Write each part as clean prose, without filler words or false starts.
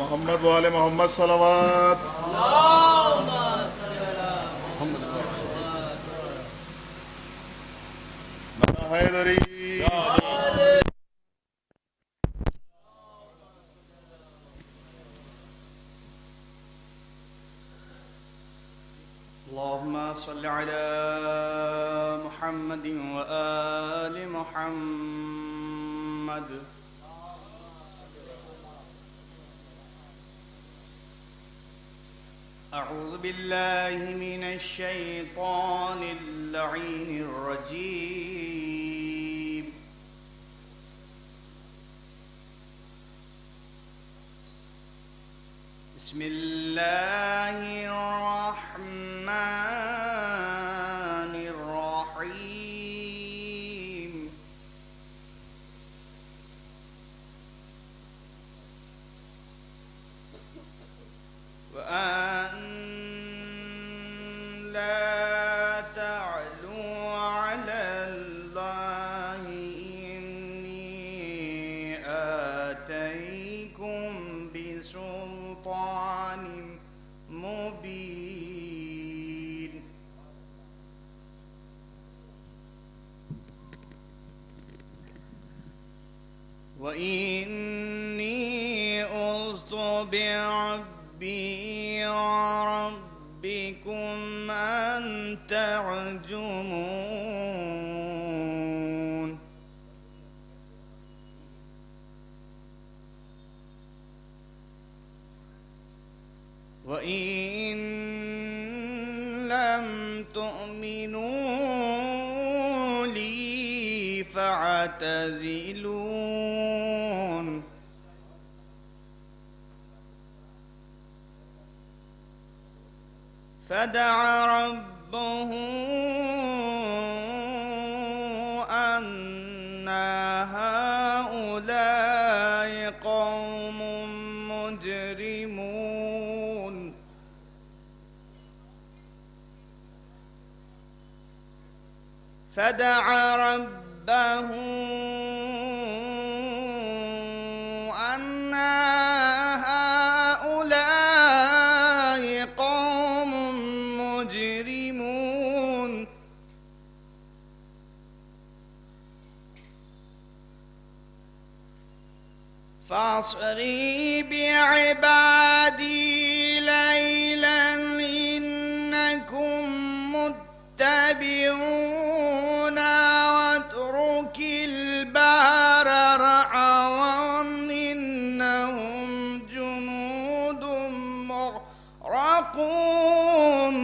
محمد وآل محمد صلوات اللهم صل على محمد نانا حیدری اللهم صل على محمد وآل محمد. أعوذ بالله من الشيطان اللعين الرجيم. بسم الله الرحمن الرحيم. وأن لا تعلوا على الله إني آتيكم بسلطان مبين. وإني عذت بربي وربكم أن ترجمون. وإن لم تؤمنوا لي فاعتزلون. فدعا ربه أن هؤلاء قوم مجرمون. فدعا ربه أن هؤلاء قوم مجرمون. فاصري بعبادي ليلا إنكم متبعون واترك البحر رعوا إنهم جنود مغرقون.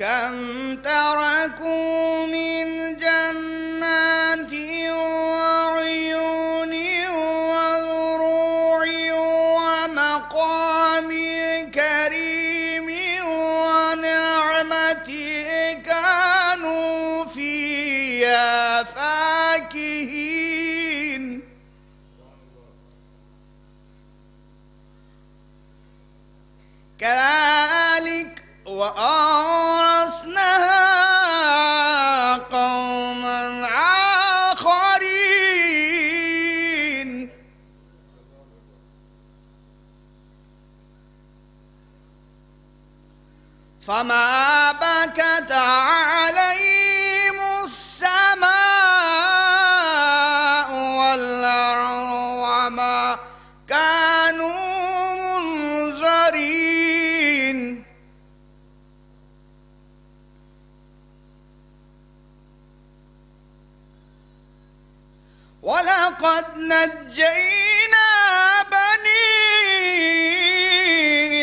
كم تركوا من جنات وعيون وزروع ومقام كريم ونعمة كانوا فيها فاكهين. كذلك وأورثناها قوما آخرين. فما بكت عليهم السماء والأرض وما كانوا منظرين. ولقد نجينا بني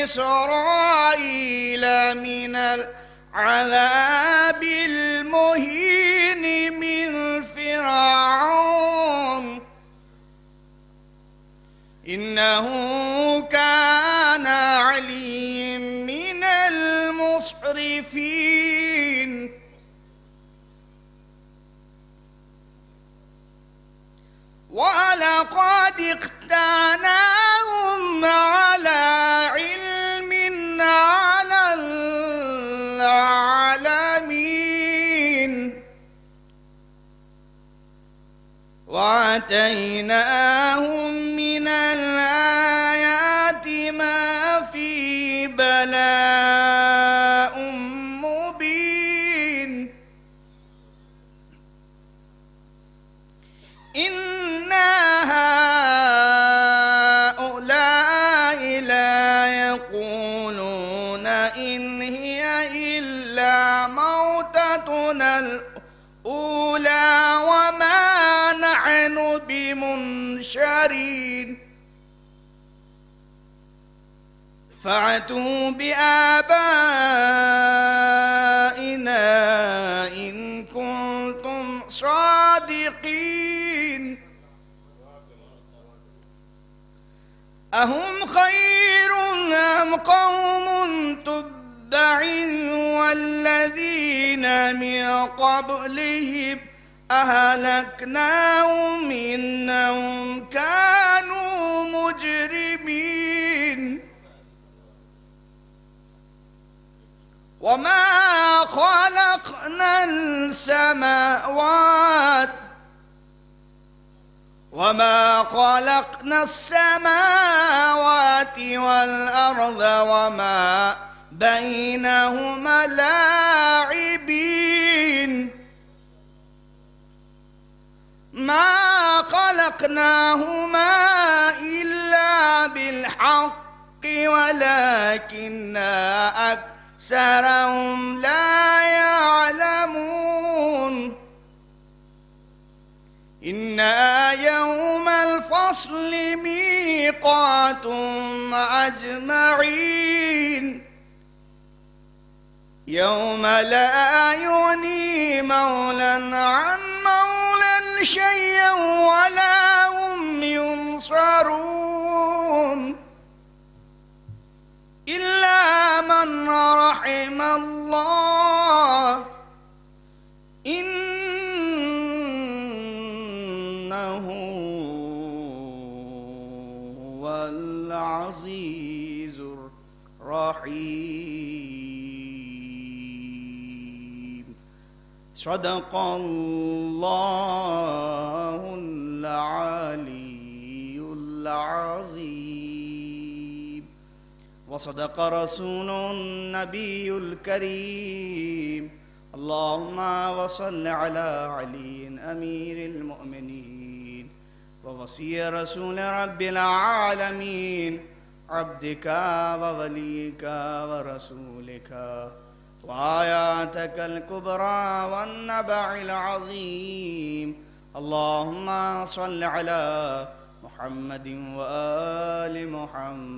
إسرائيل من العذاب المهين من فرعون إنه كان عليا من المسرفين. ولقد اخترناهم على علم على العالمين. وآتيناهم من الآيات ما فيه بلاء مبين إن هؤلاء لا يقولون إن هي إلا موتتنا الأولى وما نحن بمنشرين فأتوا بآبائنا إن كنتم صادقين أهم خير أم قوم تبع والذين من قبلهم أهلكناهم إنهم كانوا مجرمين وما خلقنا السماوات والأرض وما بينهما لاعبين ما خلقناهما إلا بالحق ولكن أكثرهم لا يعلمون إن يوم الفصل ميقاتهم أجمعين يوم لا يغني مولى عن مولى شيئا ولا هم ينصرون إلا من رحم الله إنه هو العزيز الرحيم صدق الله العلي العظيم وصدق رسول النبي الكريم اللهم وصل على علي أمير المؤمنين ووصي رسول رب العالمين عبدك ووليك ورسولك وآياتك الكبرى والنبع العظيم اللهم صل على محمد وآل محمد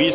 20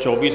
24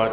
5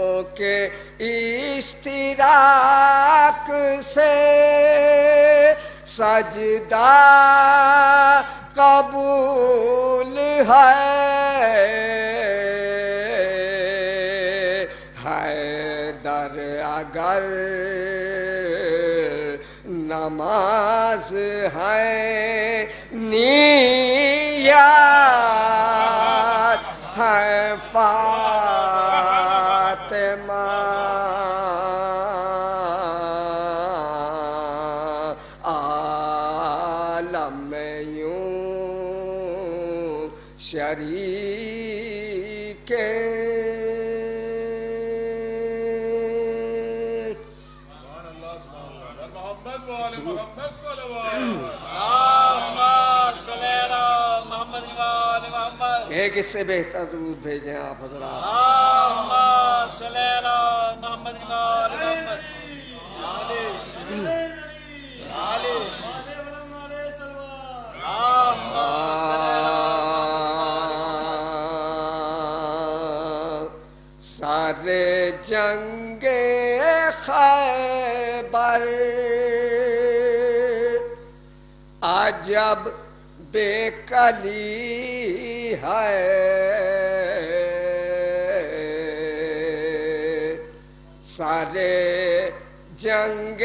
' سے سجدہ قبول ہے حیدر اگر نماز ہے نیت ہے فاطمہ عالم میں یوں شریک محمد وآل محمد صلوات ایک اس سے بہتر درود بھیجیں آپ حضرات سارے جنگ خیبر عجب بے کلی ہے سارے جنگ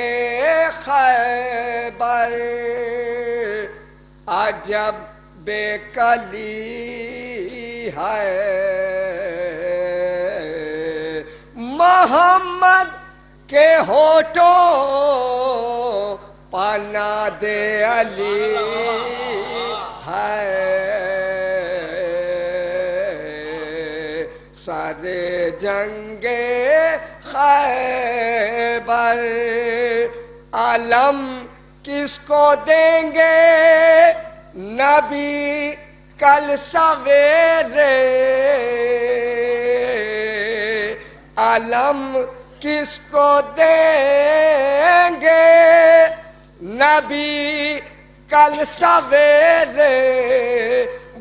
خیبر عجب بے کلی ہے محمد کے ہونٹوں پناہ دے علی ہے سارے جنگ خیبر علم کس کو دیں گے نبی کل سویرے علم کس کو دیں گے نبی کل سویرے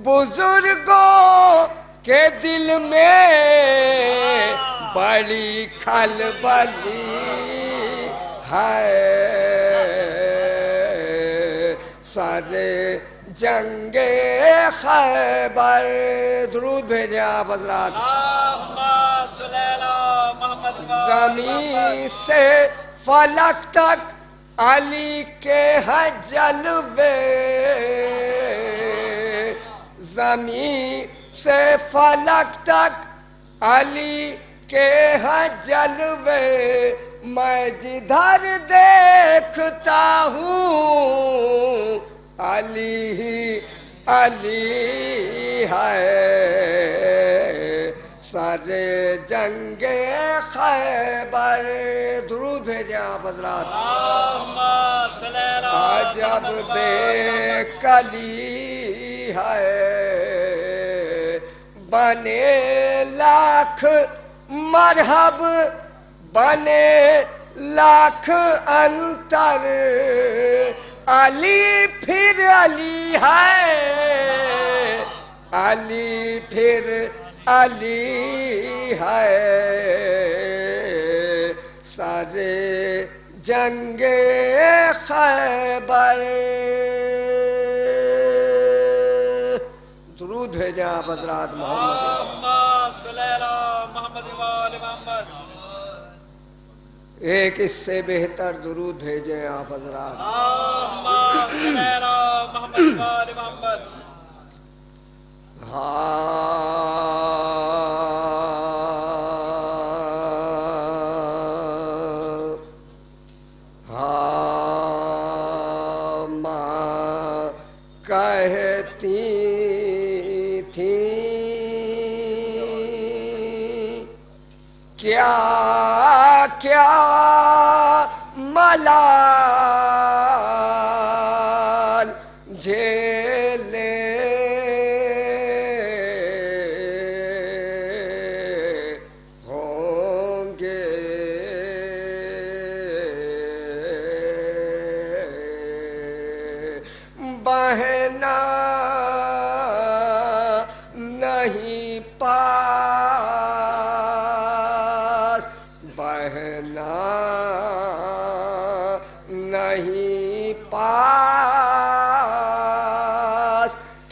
بزرگوں کے دل میں بڑی کھلبلی ہے سارے جنگ خیبر درود بھیجیں آپ حضرات زمین سے فلک تک علی کے ہیں جلوے زمین سے فلک تک علی کے ہیں جلوے میں جدھر دیکھتا ہوں علی ہی علی ہے سارے جنگ خیبر درود بھیجیں آپ حضرات عجب بے کلی ہے بنے لاکھ مرحب بنے لاکھ انتر علی پھر علی ہے علی پھر علی ہے سارے جنگ خیبر درود بھیجیں آپ حضرات محمد ایک اس سے بہتر درود بھیجیں آپ حضرات ماں کہتی تھی کیا کیا ملال جھیلے ہوں گے بہنا نہیں پاس بہنا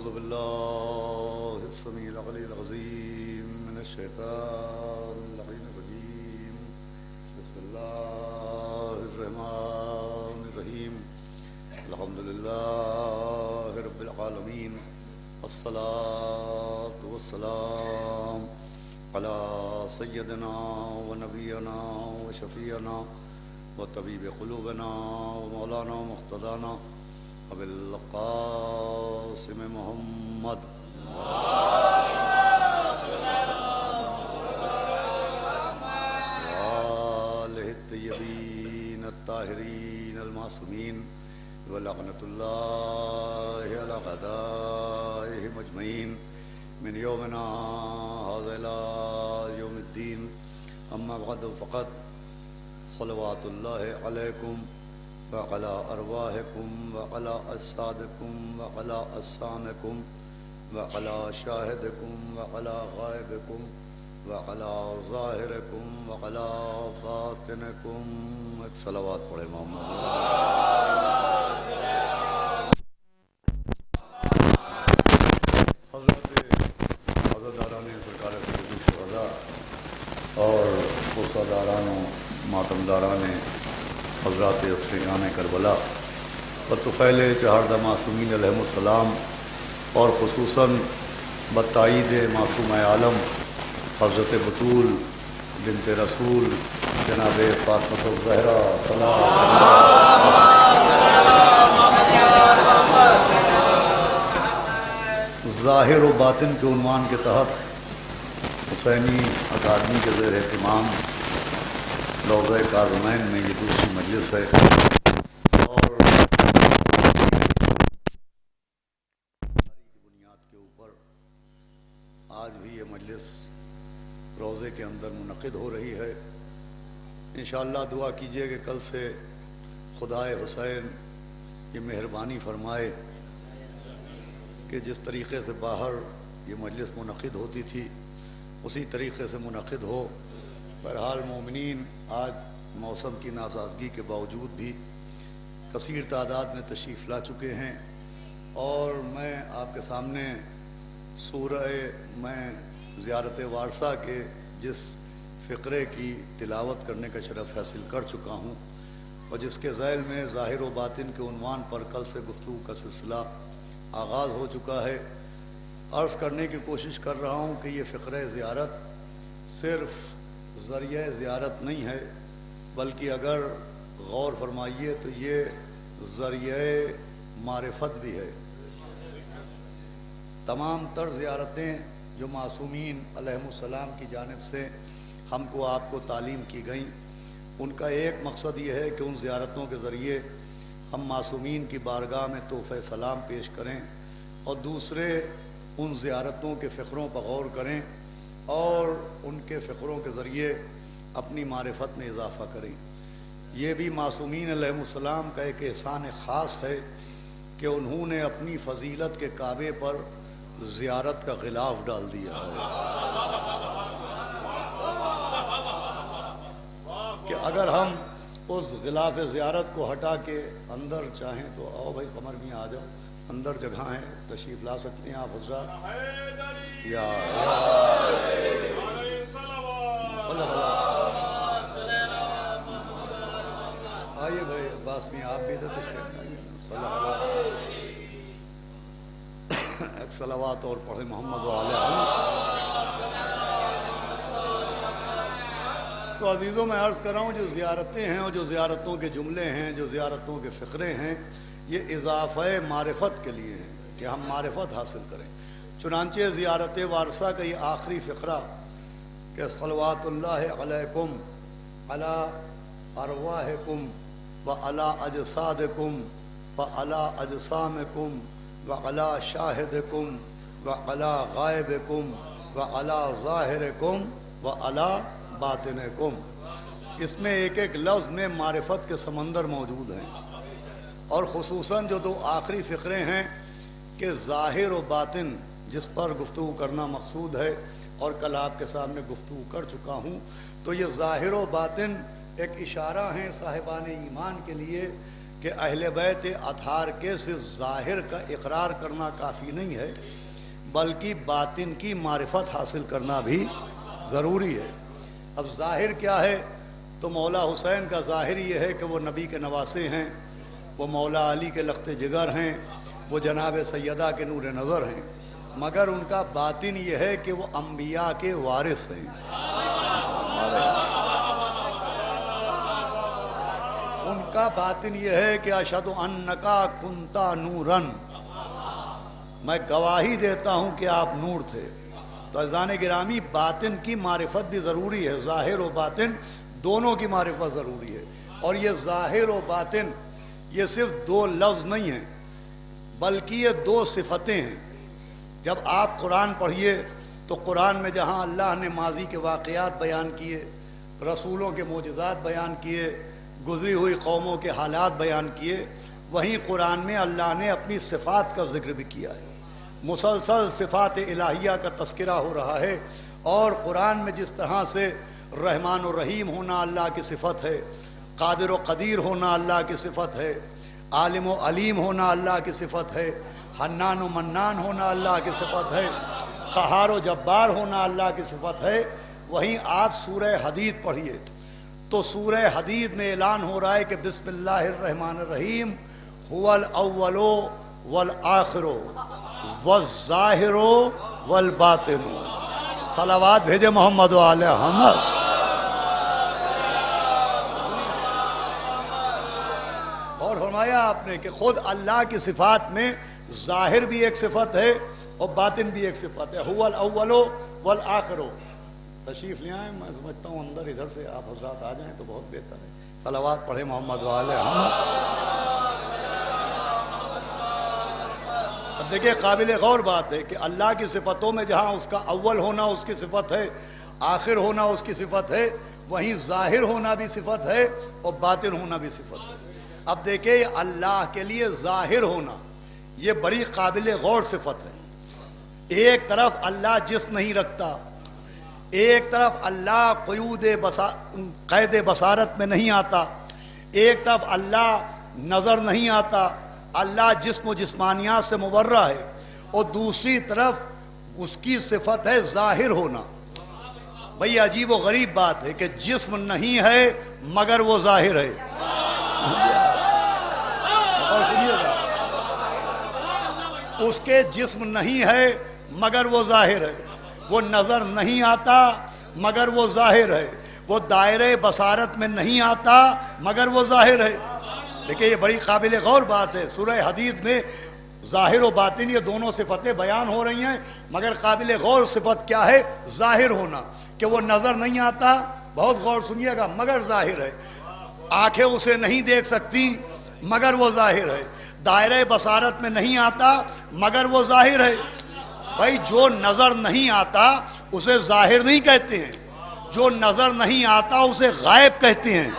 أعوذ بالله السميع العلي العظيم من الشيطان اللعين الرجيم بسم الله الرحمن الرحيم الحمد لله رب العالمين الصلاة والسلام على سيدنا ونبينا وشفيعنا وطبيب قلوبنا ومولانا ومقتدانا أبي القاسم محمد وآله الطيبين الطاهرين المعصومين ولعنة الله على أعدائهم أجمعين من يومنا هذا إلى يوم الدين أما بعد فقد صلوات الله عليكم وعلى أرواحكم وعلى أجسادكم وعلى أجسامكم وعلى شاهدكم وعلى غائبكم وعلى ظاهركم وعلى باطنكم ایک صلوات پڑھے محمد حضرتاران سرکار شہداء اور فرقہداران و ماتمداران حضرات اسفیان کربلا و طفیل چہاردہ معصومین علیہ السلام اور خصوصاً بتائید معصوم عالم حضرت بطول بنت رسول جناب فاطمہ الزہرا ظاہر و باطن کے عنوان کے تحت حسینی اکادمی کے زیر اہتمام روضہ کاظمین میں یہ دوسری مجلس ہے اور کی بنیاد کے اوپر آج بھی یہ مجلس روضے کے اندر منعقد ہو رہی ہے۔ انشاءاللہ دعا کیجئے کہ کل سے خدائے حسین یہ مہربانی فرمائے کہ جس طریقے سے باہر یہ مجلس منعقد ہوتی تھی اسی طریقے سے منعقد ہو۔ بہرحال مومنین آج موسم کی ناسازگی کے باوجود بھی کثیر تعداد میں تشریف لا چکے ہیں اور میں آپ کے سامنے سورہ میں زیارت وارثہ کے جس فقرے کی تلاوت کرنے کا شرف حاصل کر چکا ہوں اور جس کے ذیل میں ظاہر و باطن کے عنوان پر کل سے گفتگو کا سلسلہ آغاز ہو چکا ہے، عرض کرنے کی کوشش کر رہا ہوں کہ یہ فقرہ زیارت صرف ذریعہ زیارت نہیں ہے بلکہ اگر غور فرمائیے تو یہ ذریعہ معرفت بھی ہے۔ تمام تر زیارتیں جو معصومین علیہم السلام کی جانب سے ہم کو آپ کو تعلیم کی گئیں ان کا ایک مقصد یہ ہے کہ ان زیارتوں کے ذریعے ہم معصومین کی بارگاہ میں تحفہ سلام پیش کریں اور دوسرے ان زیارتوں کے فقروں پر غور کریں اور ان کے فقروں کے ذریعے اپنی معرفت میں اضافہ کریں۔ یہ بھی معصومین علیہ السلام کا ایک احسان خاص ہے کہ انہوں نے اپنی فضیلت کے کعبے پر زیارت کا غلاف ڈال دیا ہے کہ اگر ہم اس غلاف زیارت کو ہٹا کے اندر چاہیں تو آؤ بھائی قمر میاں آ جاؤ، اندر جگہ ہیں تشریف لا سکتے ہیں آپ حضرات۔ یا آئیے بھائی عباس میں آپ بھی تشریف لائیے، ایک صلوات اور پڑھے محمد و آلہ۔ تو عزیزوں میں عرض کر رہا ہوں جو زیارتیں ہیں اور جو زیارتوں کے جملے ہیں جو زیارتوں کے فقرے ہیں یہ اضافہ معرفت کے لیے ہیں کہ ہم معرفت حاصل کریں۔ چنانچہ زیارت وارثہ کا یہ آخری فقرہ کہ صلوات اللہ علیکم علی ارواحکم وعلی اجسادکم وعلی اجسامکم وعلی شاہدکم وعلی غائبکم وعلی ظاہرکم وعلی باطنکم، اس میں ایک ایک لفظ میں معرفت کے سمندر موجود ہیں اور خصوصاً جو دو آخری فقرے ہیں کہ ظاہر و باطن جس پر گفتگو کرنا مقصود ہے اور کل آپ کے سامنے گفتگو کر چکا ہوں، تو یہ ظاہر و باطن ایک اشارہ ہیں صاحبان ایمان کے لیے کہ اہل بیت اطہار کے صرف ظاہر کا اقرار کرنا کافی نہیں ہے، بلکہ باطن کی معرفت حاصل کرنا بھی ضروری ہے۔ اب ظاہر کیا ہے؟ تو مولا حسین کا ظاہر یہ ہے کہ وہ نبی کے نواسے ہیں، وہ مولا علی کے لخت جگر ہیں، وہ جناب سیدہ کے نور نظر ہیں، مگر ان کا باطن یہ ہے کہ وہ انبیاء کے وارث ہیں۔ ان کا باطن یہ ہے کہ اشہد انکا کنتا نورن، میں گواہی دیتا ہوں کہ آپ نور تھے۔ تو عزیزان گرامی، باطن کی معرفت بھی ضروری ہے، ظاہر و باطن دونوں کی معرفت ضروری ہے۔ اور یہ ظاہر و باطن یہ صرف دو لفظ نہیں ہیں، بلکہ یہ دو صفتیں ہیں۔ جب آپ قرآن پڑھیے تو قرآن میں جہاں اللہ نے ماضی کے واقعات بیان کیے، رسولوں کے معجزات بیان کیے، گزری ہوئی قوموں کے حالات بیان کیے، وہیں قرآن میں اللہ نے اپنی صفات کا ذکر بھی کیا ہے۔ مسلسل صفات الہیہ کا تذکرہ ہو رہا ہے، اور قرآن میں جس طرح سے رحمان و رحیم ہونا اللہ کی صفت ہے، قادر و قدیر ہونا اللہ کی صفت ہے، عالم و علیم ہونا اللہ کی صفت ہے، حنان و منان ہونا اللہ کی صفت ہے، قہار و جبار ہونا اللہ کی صفت ہے، وہیں آپ سورہ حدید پڑھیے تو سورہ حدید میں اعلان ہو رہا ہے کہ بسم اللہ الرحمن الرحیم هو الاول والآخر والظاہر والباطن۔ صلوات بھیجے محمد و آل محمد۔ اور فرمایا آپ نے کہ خود اللہ کی صفات میں ظاہر بھی ایک صفت ہے اور باطن بھی ایک صفت ہے، هو الاول والآخر۔ تشریف لے آئیں، میں سمجھتا ہوں اندر ادھر سے آپ حضرات آ جائیں تو بہت بہتر ہے۔ صلوات پڑھیں محمد و آل محمد۔ اب دیکھیں، قابل غور بات ہے کہ اللہ کی صفتوں میں جہاں اس کا اول ہونا اس کی صفت ہے، آخر ہونا اس کی صفت ہے، وہیں ظاہر ہونا بھی صفت ہے اور باطن ہونا بھی صفت ہے۔ اب دیکھیں، اللہ کے لیے ظاہر ہونا یہ بڑی قابل غور صفت ہے۔ ایک طرف اللہ جسم نہیں رکھتا، ایک طرف اللہ قید بصارت میں نہیں آتا، ایک طرف اللہ نظر نہیں آتا، اللہ جسم و جسمانیات سے مبرہ ہے، اور دوسری طرف اس کی صفت ہے ظاہر ہونا۔ بھئی عجیب و غریب بات ہے کہ جسم نہیں ہے مگر وہ ظاہر ہے۔ اور سنیے گا، اس کے جسم نہیں ہے مگر وہ ظاہر ہے، وہ نظر نہیں آتا مگر وہ ظاہر ہے، وہ دائرے بصارت میں نہیں آتا مگر وہ ظاہر ہے۔ دیکھیں، یہ بڑی قابل غور بات ہے۔ سورہ حدید میں ظاہر و باطن یہ دونوں صفتیں بیان ہو رہی ہیں، مگر قابل غور صفت کیا ہے؟ ظاہر ہونا، کہ وہ نظر نہیں آتا، بہت غور سنیے گا، مگر ظاہر ہے۔ آنکھیں اسے نہیں دیکھ سکتی مگر وہ ظاہر ہے، دائرہ بصارت میں نہیں آتا مگر وہ ظاہر ہے۔ بھائی، جو نظر نہیں آتا اسے ظاہر نہیں کہتے ہیں، جو نظر نہیں آتا اسے غائب کہتے ہیں۔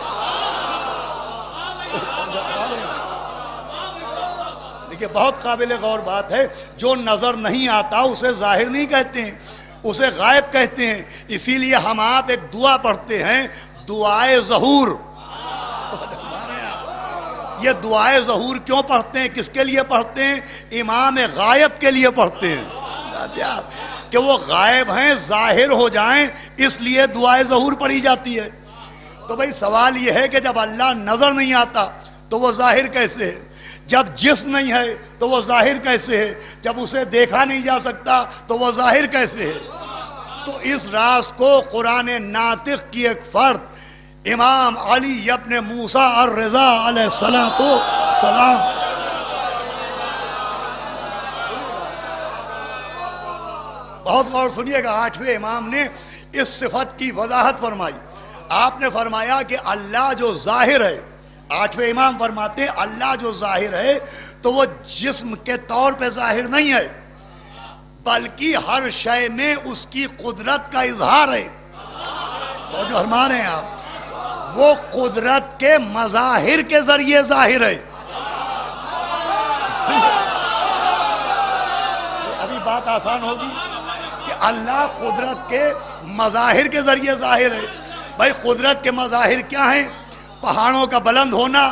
دیکھیں، بہت قابل غور بات ہے، جو نظر نہیں آتا اسے ظاہر نہیں کہتے ہیں، اسے غائب کہتے ہیں۔ اسی لیے ہم آپ ایک دعا پڑھتے ہیں، دعائے ظہور۔ یہ دعائے ظہور کیوں پڑھتے ہیں؟ کس کے لیے پڑھتے ہیں؟ امام غائب کے لیے پڑھتے ہیں کہ وہ غائب ہیں، ظاہر ہو جائیں، اس لیے دعائے ظہور پڑھی جاتی ہے۔ تو بھئی سوال یہ ہے کہ جب اللہ نظر نہیں آتا تو وہ ظاہر کیسے ہے؟ جب جسم نہیں ہے تو وہ ظاہر کیسے ہے؟ جب اسے دیکھا نہیں جا سکتا تو وہ ظاہر کیسے ہے؟ تو اس راز کو قرآن ناطق کی ایک فرد امام علی ابن موسیٰ الرضا علیہ السلام بہت غور سنیے گا، 8ویں امام نے اس صفت کی وضاحت فرمائی۔ آپ نے فرمایا کہ اللہ جو ظاہر ہے، 8ویں امام فرماتے ہیں اللہ جو ظاہر ہے تو وہ جسم کے طور پہ ظاہر نہیں ہے، بلکہ ہر شے میں اس کی قدرت کا اظہار ہے۔ تو جو فرما رہے ہیں آپ، وہ قدرت کے مظاہر کے ذریعے ظاہر ہے۔ ابھی بات آسان ہوگی کہ اللہ قدرت کے مظاہر کے ذریعے ظاہر ہے۔ بھائی، قدرت کے مظاہر کیا ہیں؟ پہاڑوں کا بلند ہونا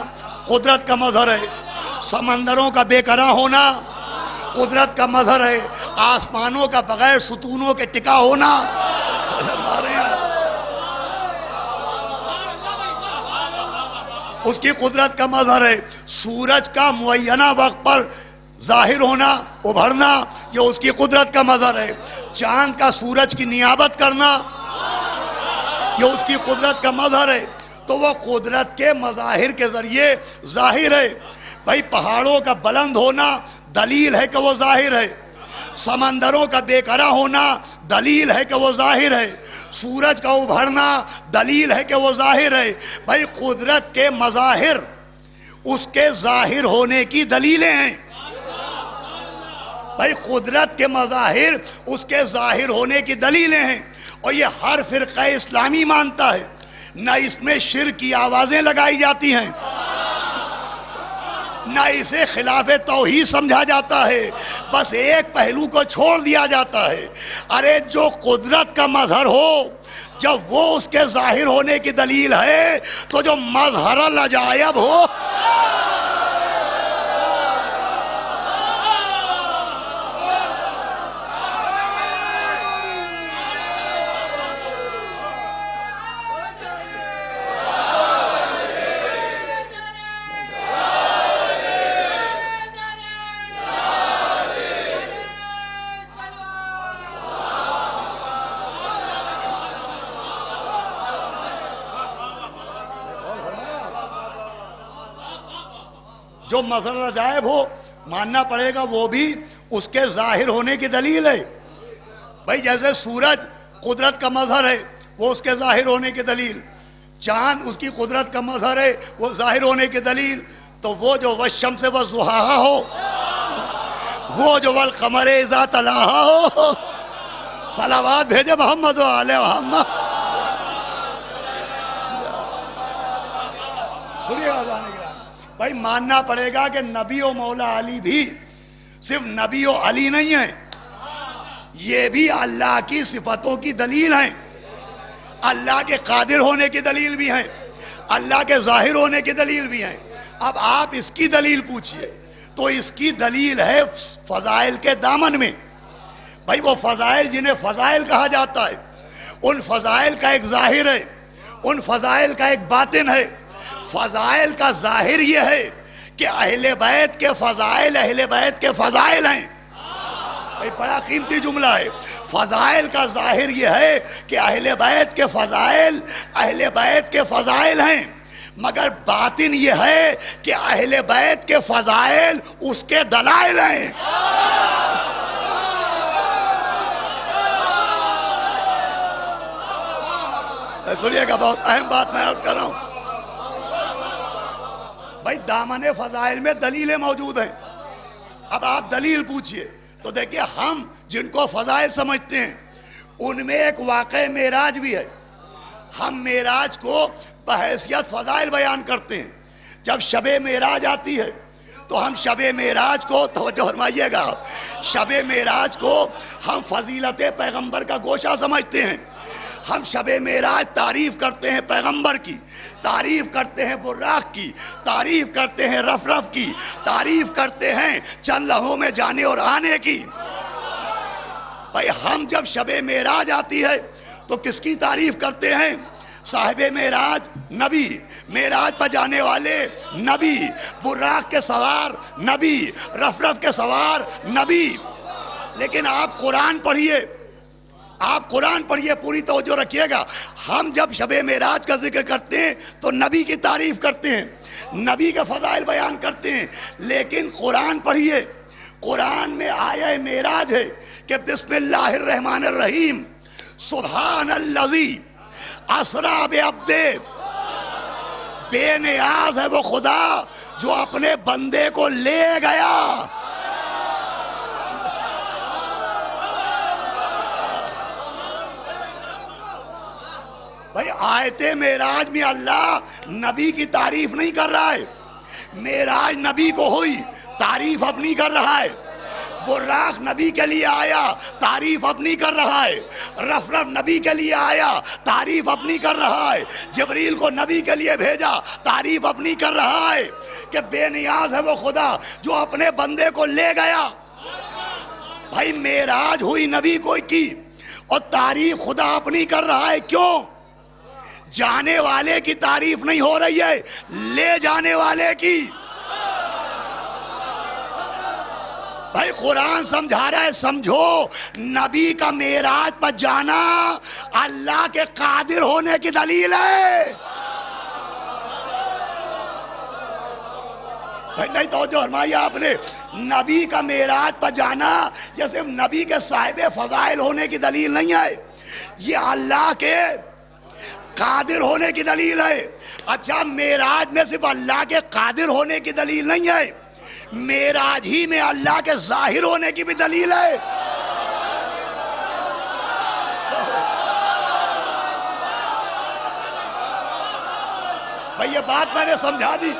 قدرت کا مظہر ہے، سمندروں کا بے قرار ہونا قدرت کا مظہر ہے، آسمانوں کا بغیر ستونوں کے ٹکا ہونا اس کی قدرت کا مظہر ہے، سورج کا معینہ وقت پر ظاہر ہونا ابھرنا یہ اس کی قدرت کا مظہر ہے، چاند کا سورج کی نیابت کرنا یہ اس کی قدرت کا مظہر ہے۔ تو وہ قدرت کے مظاہر کے ذریعے ظاہر ہے۔ بھائی پہاڑوں کا بلند ہونا دلیل ہے کہ وہ ظاہر ہے، سمندروں کا بے قرار ہونا دلیل ہے کہ وہ ظاہر ہے، سورج کا ابھرنا دلیل ہے کہ وہ ظاہر ہے۔ بھائی قدرت کے مظاہر اس کے ظاہر ہونے کی دلیلیں ہیں، بھائی قدرت کے مظاہر اس کے ظاہر ہونے کی دلیلیں ہیں، اور یہ ہر فرقہ اسلامی مانتا ہے، نہ اس میں شرک کی آوازیں لگائی جاتی ہیں، نہ اسے خلاف توحید سمجھا جاتا ہے، بس ایک پہلو کو چھوڑ دیا جاتا ہے۔ ارے جو قدرت کا مظہر ہو جب وہ اس کے ظاہر ہونے کی دلیل ہے تو جو مظہر العجائب ہو جو مظہر العجائب ہو ماننا پڑے گا وہ بھی اس کے ظاہر ہونے کی دلیل ہے۔ بھائی جیسے سورج قدرت کا مظہر ہے وہ اس کے ظاہر ہونے کی دلیل، چاند اس کی قدرت کا مظہر ہے وہ ظاہر ہونے کی دلیل، تو وہ جو والشمس وضحاہا ہو، وہ جو والقمر اذا تلاہا ہو، صلوات بھیجے محمد و آل محمد۔ سنیے گا جانے گا بھائی ماننا پڑے گا کہ نبی و مولا علی بھی صرف نبی و علی نہیں ہیں، یہ بھی اللہ کی صفتوں کی دلیل ہیں، اللہ کے قادر ہونے کی دلیل بھی ہیں، اللہ کے ظاہر ہونے کی دلیل بھی ہیں۔ اب آپ اس کی دلیل پوچھئے تو اس کی دلیل ہے فضائل کے دامن میں۔ بھائی وہ فضائل جنہیں فضائل کہا جاتا ہے، ان فضائل کا ایک ظاہر ہے، ان فضائل کا ایک باطن ہے۔ فضائل کا ظاہر یہ ہے کہ اہل بیت کے فضائل اہل بیت کے فضائل ہیں، بھائی بڑا قیمتی جملہ ہے۔ فضائل کا ظاہر یہ ہے کہ اہل بیت کے فضائل اہل بیت کے فضائل ہیں، مگر باطن یہ ہے کہ اہل بیت کے فضائل اس کے دلائل ہیں۔ سنیے گا بہت اہم بات میں عرض کر رہا ہوں، بھائی دامن فضائل میں دلیلیں موجود ہیں۔ اب آپ دلیل پوچھئے تو دیکھیں ہم جن کو فضائل سمجھتے ہیں ان میں ایک واقع معراج بھی ہے، ہم معراج کو بحیثیت فضائل بیان کرتے ہیں۔ جب شب معراج آتی ہے تو ہم شب معراج کو توجہ فرمائیے گا، شب معراج کو ہم فضیلت پیغمبر کا گوشہ سمجھتے ہیں، ہم شب معراج تعریف کرتے ہیں پیغمبر کی، تعریف کرتے ہیں براق کی، تعریف کرتے ہیں رف رف کی، تعریف کرتے ہیں چند لمحوں میں جانے اور آنے کی۔ بھائی ہم جب شب معراج آتی ہے تو کس کی تعریف کرتے ہیں؟ صاحب معراج نبی، معراج پر جانے والے نبی، براق کے سوار نبی، رف رف کے سوار نبی۔ لیکن آپ قرآن پڑھیے، آپ قرآن پڑھیے، پوری توجہ رکھیے گا، ہم جب شب معراج کا ذکر کرتے ہیں تو نبی کی تعریف کرتے ہیں، نبی کے فضائل بیان کرتے ہیں، لیکن قرآن پڑھیے، قرآن میں آیہ معراج ہے کہ بسم اللہ الرحمن الرحیم، سبحان الذی اسریٰ بعبدہ، بے نیاز ہے وہ خدا جو اپنے بندے کو لے گیا۔ بھائی آیت معراج میں اللہ نبی کی تعریف نہیں کر رہا ہے، معراج نبی کو ہوئی، تعریف اپنی کر رہا ہے۔ براق نبی کے لیے آیا، تعریف اپنی کر رہا ہے، رفرف نبی کے لیے آیا، تعریف اپنی کر رہا ہے، جبریل کو نبی کے لیے بھیجا، تعریف اپنی کر رہا ہے کہ بے نیاز ہے وہ خدا جو اپنے بندے کو لے گیا۔ بھائی معراج ہوئی نبی کو کی اور تعریف خدا اپنی کر رہا ہے، کیوں؟ جانے والے کی تعریف نہیں ہو رہی ہے، لے جانے والے کی۔ بھائی قرآن سمجھا رہا ہے، سمجھو نبی کا معراج پر جانا اللہ کے قادر ہونے کی دلیل ہے۔ نہیں توجہ فرمائی آپ نے، نبی کا معراج پر جانا یہ صرف نبی کے صاحب فضائل ہونے کی دلیل نہیں ہے، یہ اللہ کے قادر ہونے کی دلیل ہے۔ اچھا معراج میں صرف اللہ کے قادر ہونے کی دلیل نہیں ہے، معراج ہی میں اللہ کے ظاہر ہونے کی بھی دلیل ہے۔ بھئی یہ بات میں نے سمجھا دی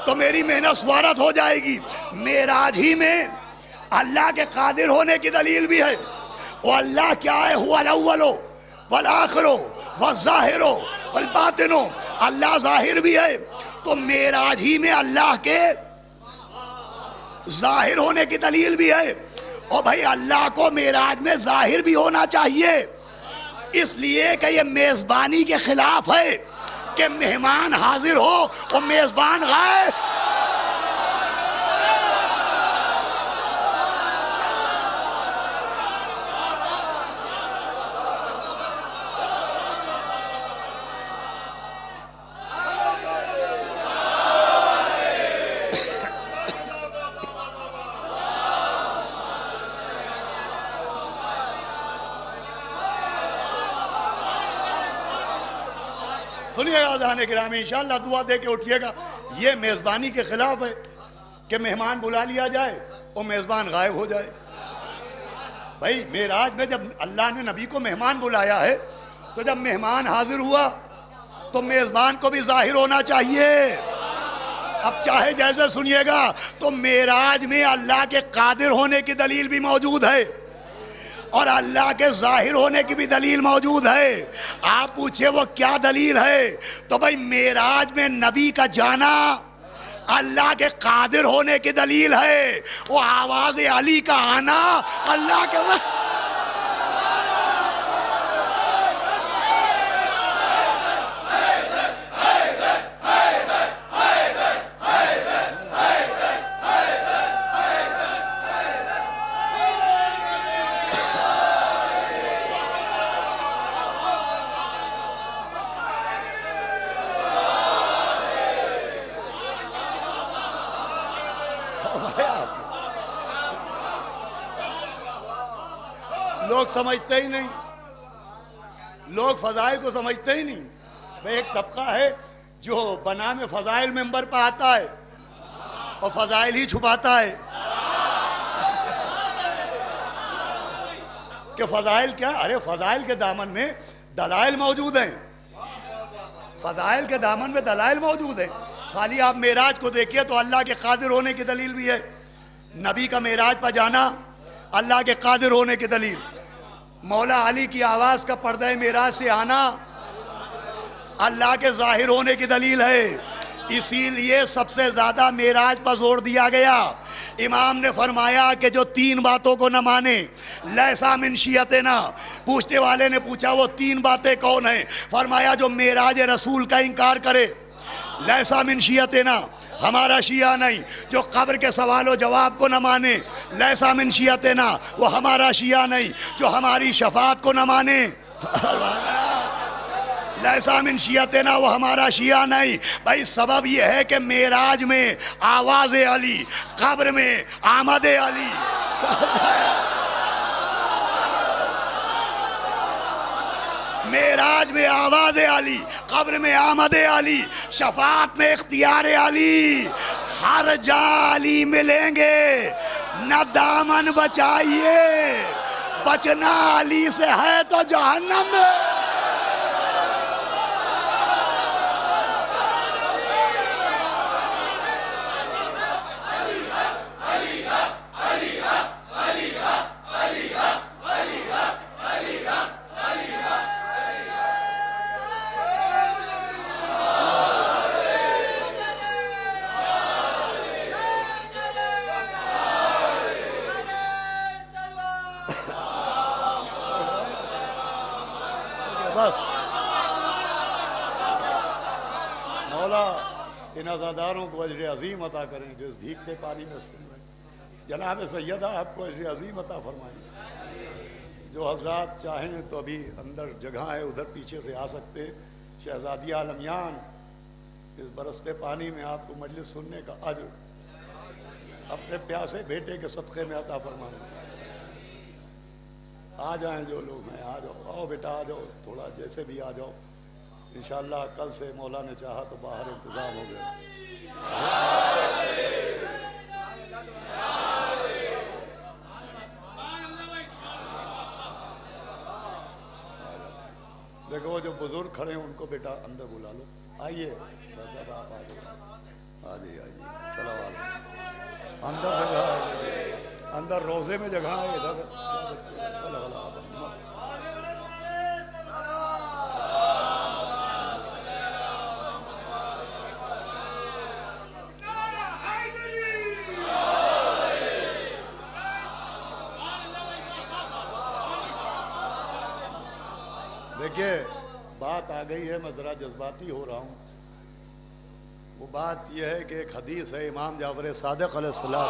تو میری محنت سوارت ہو جائے گی۔ معراج ہی میں اللہ کے قادر ہونے کی دلیل بھی ہے، وہ اللہ کیا ہے، هو الاول والآخر والظاہر والباطن، اللہ ظاہر بھی ہے، تو معراج ہی میں اللہ کے ظاہر ہونے کی دلیل بھی ہے۔ اور بھائی اللہ کو معراج میں ظاہر بھی ہونا چاہیے، اس لیے کہ یہ میزبانی کے خلاف ہے کہ مہمان حاضر ہو اور میزبان غائب۔ سنیے گا اذان گرامی، انشاءاللہ دعا دے کے اٹھیے گا، یہ میزبانی کے خلاف ہے کہ مہمان بلا لیا جائے اور میزبان غائب ہو جائے۔ بھائی معراج میں جب اللہ نے نبی کو مہمان بلایا ہے تو جب مہمان حاضر ہوا تو میزبان کو بھی ظاہر ہونا چاہیے۔ اب چاہے جیسے سنیے گا، تو معراج میں اللہ کے قادر ہونے کی دلیل بھی موجود ہے اور اللہ کے ظاہر ہونے کی بھی دلیل موجود ہے۔ آپ پوچھے وہ کیا دلیل ہے، تو بھائی معراج میں نبی کا جانا اللہ کے قادر ہونے کی دلیل ہے، وہ آواز علی کا آنا اللہ کے لوگ سمجھتے ہی نہیں، لوگ فضائل کو سمجھتے ہی نہیں۔ ایک طبقہ ہے جو بنام فضائل ممبر پہ آتا ہے اور فضائل ہی چھپاتا ہے کہ فضائل کیا، ارے فضائل کے دامن میں دلائل موجود ہیں، فضائل کے دامن میں دلائل موجود ہیں۔ خالی آپ معراج کو دیکھیے تو اللہ کے قادر ہونے کی دلیل بھی ہے، نبی کا معراج پہ جانا اللہ کے قادر ہونے کی دلیل، مولا علی کی آواز کا پردہ معراج سے آنا اللہ کے ظاہر ہونے کی دلیل ہے۔ اسی لیے سب سے زیادہ معراج پر زور دیا گیا۔ امام نے فرمایا کہ جو تین باتوں کو نہ مانے، لیسا من شیعتنا، پوچھتے والے نے پوچھا وہ تین باتیں کون ہیں؟ فرمایا جو معراج رسول کا انکار کرے، لیسا من شیعتنا، ہمارا شیعہ نہیں، جو قبر کے سوال و جواب کو نہ مانے، لیسا من شیعتنا، وہ ہمارا شیعہ نہیں، جو ہماری شفاعت کو نہ مانے، لیسا من شیعتنا، وہ ہمارا شیعہ نہیں۔ بھائی سبب یہ ہے کہ معراج میں آواز علی، قبر میں آمد علی۔ معراج میں آواز علی، قبر میں آمد علی، شفاعت میں اختیار علی، ہر جا علی ملیں گے، نہ دامن بچائیے، بچنا علی سے ہے تو جہنم میں۔ بس مولا ان عزاداروں کو اجر عظیم عطا کریں جو اس بھیگتے پانی میں سن رہے ہیں. جناب سیدہ آپ کو اجر عظیم عطا فرمائیں. جو حضرات چاہیں تو ابھی اندر جگہ ہے ادھر پیچھے سے آ سکتے. شہزادیہ عالمیان اس برستے پانی میں آپ کو مجلس سننے کا اجر اپنے پیاسے بیٹے کے صدقے میں عطا فرمائیں. آ جائیں جو لوگ ہیں, آ جاؤ, آؤ بیٹا آ جاؤ, تھوڑا جیسے بھی آ جاؤ. انشاءاللہ کل سے مولا نے چاہا تو باہر انتظام ہو گیا. دیکھو وہ جو بزرگ کھڑے ہیں ان کو بیٹا اندر بلا لو. آئیے صاحب آپ آ جائیے, آ جائیے, آئیے. سلام علیکم. اندر جگہ ہے, اندر روزے میں جگہ ہے, ادھر دیکھیے بات آ گئی ہے. میں ذرا جذباتی ہو رہا ہوں. وہ بات یہ ہے کہ ایک حدیث ہے امام جعفر صادق علیہ السلام.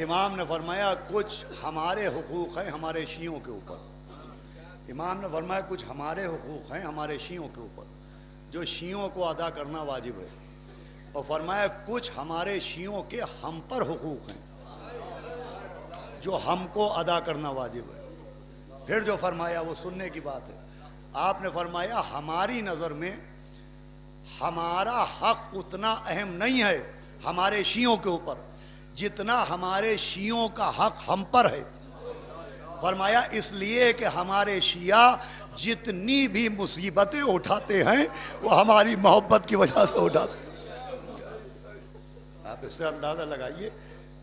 امام نے فرمایا کچھ ہمارے حقوق ہیں ہمارے شیعوں کے اوپر. امام نے فرمایا کچھ ہمارے حقوق ہیں ہمارے شیعوں کے اوپر جو شیعوں کو ادا کرنا واجب ہے. اور فرمایا کچھ ہمارے شیعوں کے ہم پر حقوق ہیں جو ہم کو ادا کرنا واجب ہے. پھر جو فرمایا وہ سننے کی بات ہے. آپ نے فرمایا ہماری نظر میں ہمارا حق اتنا اہم نہیں ہے ہمارے شیعوں کے اوپر جتنا ہمارے شیعوں کا حق ہم پر ہے. فرمایا اس لیے کہ ہمارے شیعہ جتنی بھی مصیبتیں اٹھاتے ہیں وہ ہماری محبت کی وجہ سے اٹھاتے ہیں. آپ اس سے اندازہ لگائیے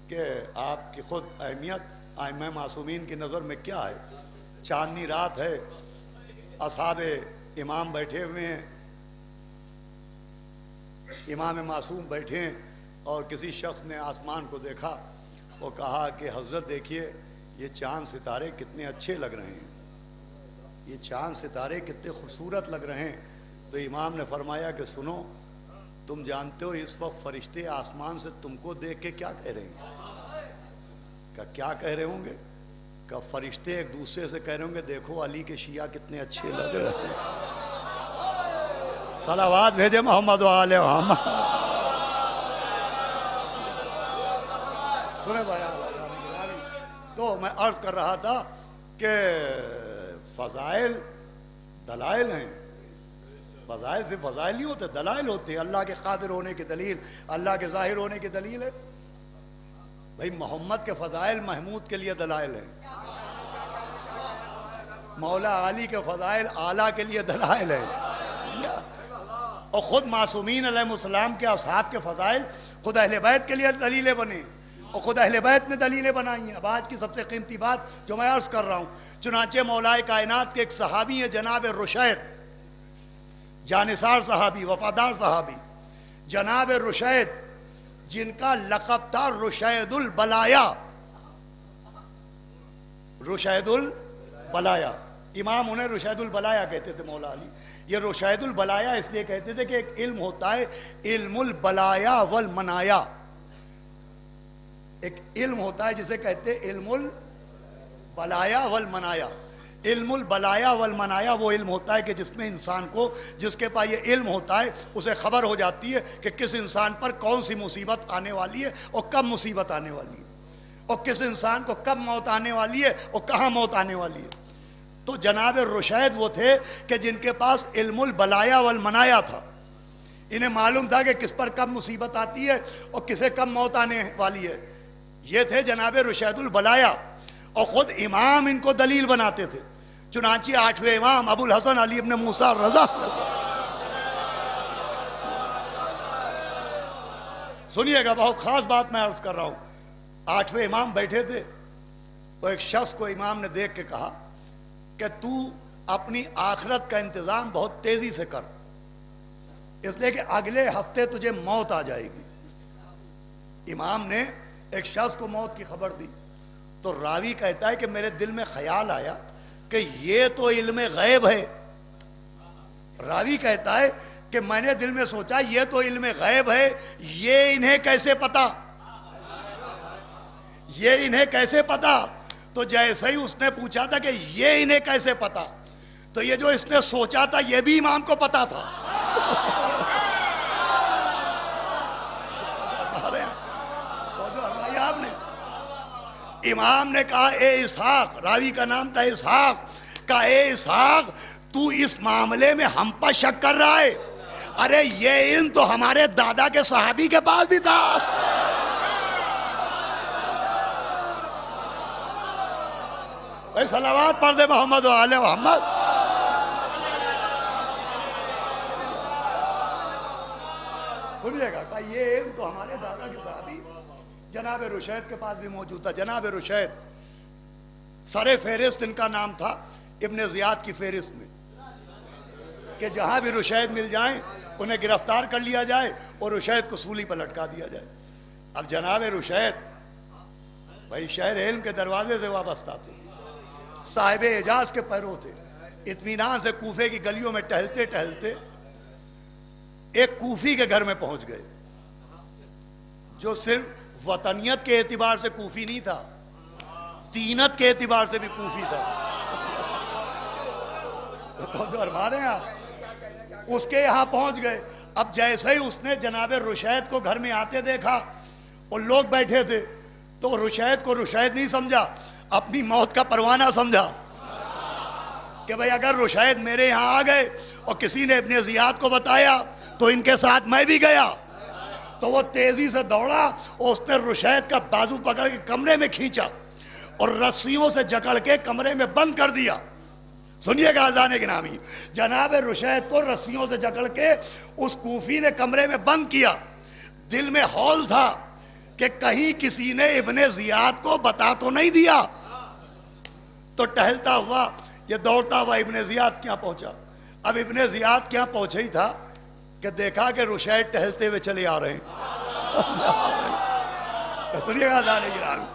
کہ آپ کی خود اہمیت ائمہ معصومین کی نظر میں کیا ہے. چاندنی رات ہے, اصحاب امام بیٹھے ہوئے ہیں, امام معصوم بیٹھے ہیں, اور کسی شخص نے آسمان کو دیکھا. وہ کہا کہ حضرت دیکھیے یہ چاند ستارے کتنے اچھے لگ رہے ہیں, یہ چاند ستارے کتنے خوبصورت لگ رہے ہیں. تو امام نے فرمایا کہ سنو, تم جانتے ہو اس وقت فرشتے آسمان سے تم کو دیکھ کے کیا کہہ رہے ہیں؟ کیا کہہ رہے ہوں گے؟ کہ فرشتے ایک دوسرے سے کہہ رہے ہوں گے دیکھو علی کے شیعہ کتنے اچھے لگ رہے ہیں. صلوات بھیجے محمد و آل محمد. سنیں بھائی, تو میں عرض کر رہا تھا کہ فضائل دلائل ہیں. فضائل سے فضائل نہیں ہوتے, دلائل ہوتے ہیں. اللہ کے قادر ہونے کی دلیل, اللہ کے ظاہر ہونے کی دلیل ہے. بھائی محمد کے فضائل محمود کے لیے دلائل ہیں, مولا علی کے فضائل اعلیٰ کے لیے دلائل ہیں. اور خود معصومین علیہ السلام کے اصحاب کے فضائل خود اہل بیت کے لیے دلیلیں بنے, اور خود اہل بیت نے دلیلیں بنائی ہیں. اب آج کی سب سے قیمتی بات جو میں عرض کر رہا ہوں, چنانچہ مولا کائنات کے ایک صحابی ہیں جناب رشید, جانثار صحابی, وفادار صحابی, جناب رشید, جن کا لقب تھا رشید البلایا. رشید البلایا, امام انہیں رشید البلایا کہتے تھے مولا علی. یہ رشید البلایا اس لیے کہتے تھے کہ ایک علم ہوتا ہے علم البلایا والمنایا. ایک علم ہوتا ہے جسے کہتے ہیں علم البلایا والمنایا. علم البلایا والمنایا وہ علم ہوتا ہے کہ جس میں انسان کو, جس کے پاس یہ علم ہوتا ہے, اسے خبر ہو جاتی ہے کہ کس انسان پر کون سی مصیبت آنے والی ہے اور کب مصیبت آنے والی ہے, اور کس انسان کو کب موت آنے والی ہے اور کہاں موت آنے والی ہے. تو جناب رشید وہ تھے کہ جن کے پاس علم البلایا والمنایا تھا. انہیں معلوم تھا کہ کس پر کب مصیبت آتی ہے اور کسے کب موت آنے والی ہے. یہ تھے جناب رشید البلایا, اور خود امام ان کو دلیل بناتے تھے. چنانچہ 8ویں امام ابو الحسن علی ابن موسیٰ رضا, سنیے گا بہت خاص بات میں عرض کر رہا ہوں. 8ویں امام بیٹھے تھے, تو ایک شخص کو امام نے دیکھ کے کہا کہ تو اپنی آخرت کا انتظام بہت تیزی سے کر, اس لیے کہ اگلے ہفتے تجھے موت آ جائے گی. امام نے ایک شخص کو موت کی خبر دی. تو راوی کہتا ہے کہ میرے دل میں خیال آیا کہ یہ تو علم غیب ہے. راوی کہتا ہے کہ میں نے دل میں سوچا یہ تو علم غیب ہے, یہ انہیں کیسے پتا, یہ انہیں کیسے پتا. تو جیسے ہی اس نے پوچھا تھا کہ یہ انہیں کیسے پتا, تو یہ جو اس نے سوچا تھا یہ بھی امام کو پتا تھا. آپ نے امام نے کہا اے اسحاق, راوی کا نام تھا اسحاق, کہا اے اسحاق تو اس معاملے میں ہم پر شک کر رہا ہے, ارے یہ علم تو ہمارے دادا کے صحابی کے پاس بھی تھا. اے صلوات پڑھ دے محمد و آل محمد. سنیے گا, کہا یہ علم تو ہمارے دادا کے صحابی جناب رشید کے پاس بھی موجود تھا. جناب رشید سر فہرست ان کا نام تھا ابن زیاد کی فہرست میں, کہ جہاں بھی رشید مل جائیں انہیں گرفتار کر لیا جائے اور رشید کو سولی پر لٹکا دیا جائے. اب جناب رشید بھائی شہر علم کے دروازے سے وابستہ تھے, صاحب اعجاز کے پیرو تھے, اطمینان سے کوفے کی گلیوں میں ٹہلتے ٹہلتے ایک کوفی کے گھر میں پہنچ گئے, جو صرف وطنیت کے اعتبار سے کوفی نہیں تھا, تینت کے اعتبار سے بھی کوفی تھا. اس کے یہاں پہنچ گئے. اب جیسے ہی اس نے جناب رشید کو گھر میں آتے دیکھا اور لوگ بیٹھے تھے, تو رشید کو رشید نہیں سمجھا, اپنی موت کا پروانہ سمجھا کہ بھئی اگر رشید میرے یہاں آ گئے اور کسی نے ابن زیاد کو بتایا تو ان کے ساتھ میں بھی گیا. تو وہ تیزی سے دوڑا اور اس نے رشید کا بازو پکڑ کے کمرے میں کھینچا اور رسیوں سے جکڑ کے کمرے میں بند کر دیا. سنیے گا اذان گرامی, جناب رشید کو رسیوں سے جکڑ کے اس کوفی نے کمرے میں بند کیا. دل میں ہول تھا کہ کہیں کسی نے ابن زیاد کو بتا تو نہیں دیا. تو ٹہلتا ہوا یہ دوڑتا ہوا ابن زیاد کیا پہنچا. اب ابن زیاد کیا پہنچے ہی تھا کہ دیکھا کہ رشید ٹہلتے ہوئے چلے آ رہے ہیں. سنیے گا اذان گرامی,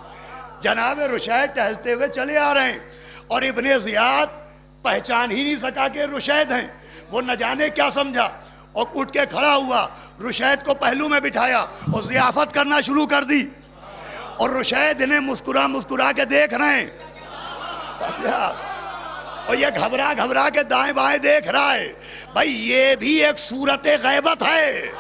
جناب رشید ٹہلتے ہوئے چلے آ رہے ہیں اور ابن زیاد پہچان ہی نہیں سکا کہ رشید ہیں. وہ نہ جانے کیا سمجھا اور اٹھ کے کھڑا ہوا, رشید کو پہلو میں بٹھایا اور ضیافت کرنا شروع کر دی. اور رشید انہیں مسکرا مسکرا کے دیکھ رہے ہیں اور یہ گھبرا گھبرا کے دائیں بائیں دیکھ رہا ہے. بھائی یہ بھی ایک صورت غیبت ہے.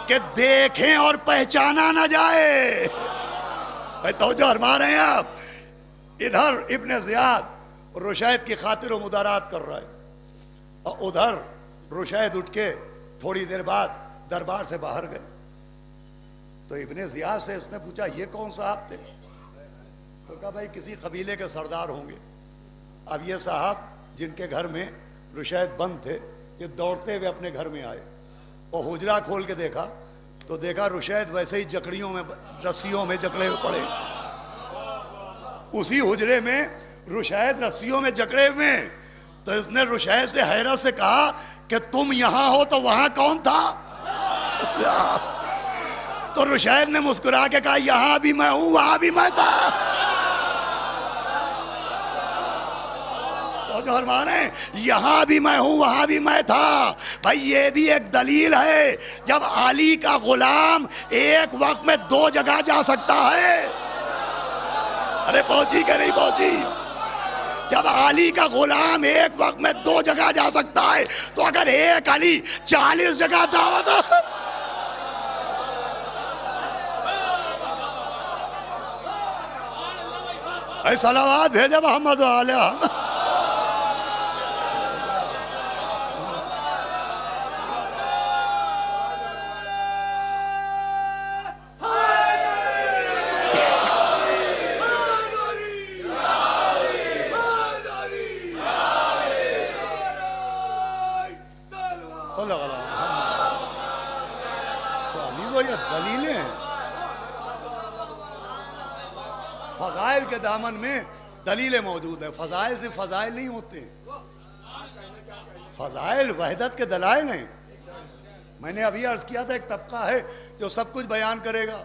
کہ دیکھیں اور پہچانا نہ جائے. بھائی توجہ فرما رہے ہیں آپ. ادھر ابن زیاد رشید کی خاطر و مدارات کر رہا ہے اور ادھر رشید اٹھ کے تھوڑی دیر بعد دربار سے باہر گئے. تو ابن زیاد سے اس نے پوچھا یہ کون صاحب تھے؟ تو کہا بھائی کسی قبیلے کے سردار ہوں گے. اب یہ صاحب جن کے گھر میں رشید بند تھے یہ دوڑتے ہوئے اپنے گھر میں آئے اور حجرہ کھول کے دیکھا تو دیکھا رشید ویسے ہی جکڑیوں میں رسیوں میں جکڑے ہوئے پڑے. اسی حجرے میں رشید رسیوں میں جکڑے ہوئے ہیں. تو اس نے رشید سے حیرت سے کہا کہ تم یہاں ہو تو وہاں کون تھا؟ تو رشید نے مسکرا کے کہا یہاں بھی میں ہوں وہاں بھی میں تھا. جو فرمانے یہاں بھی میں ہوں وہاں بھی میں تھا. بھائی یہ بھی ایک دلیل ہے جب علی کا غلام ایک وقت میں دو جگہ جا سکتا ہے. ارے پہنچی کہ نہیں پہنچی؟ جب علی کا غلام ایک وقت میں دو جگہ جا سکتا ہے تو اگر ایک علی 40 جگہ دعوت اے صلوات بھیجے محمد و آلہ محمد. فضائل کے دامن میں دلیلیں موجود ہیں. فضائل سے فضائل نہیں ہوتے, فضائل وحدت کے دلائل ہیں. میں نے ابھی عرض کیا تھا ایک طبقہ ہے جو سب کچھ بیان کرے گا،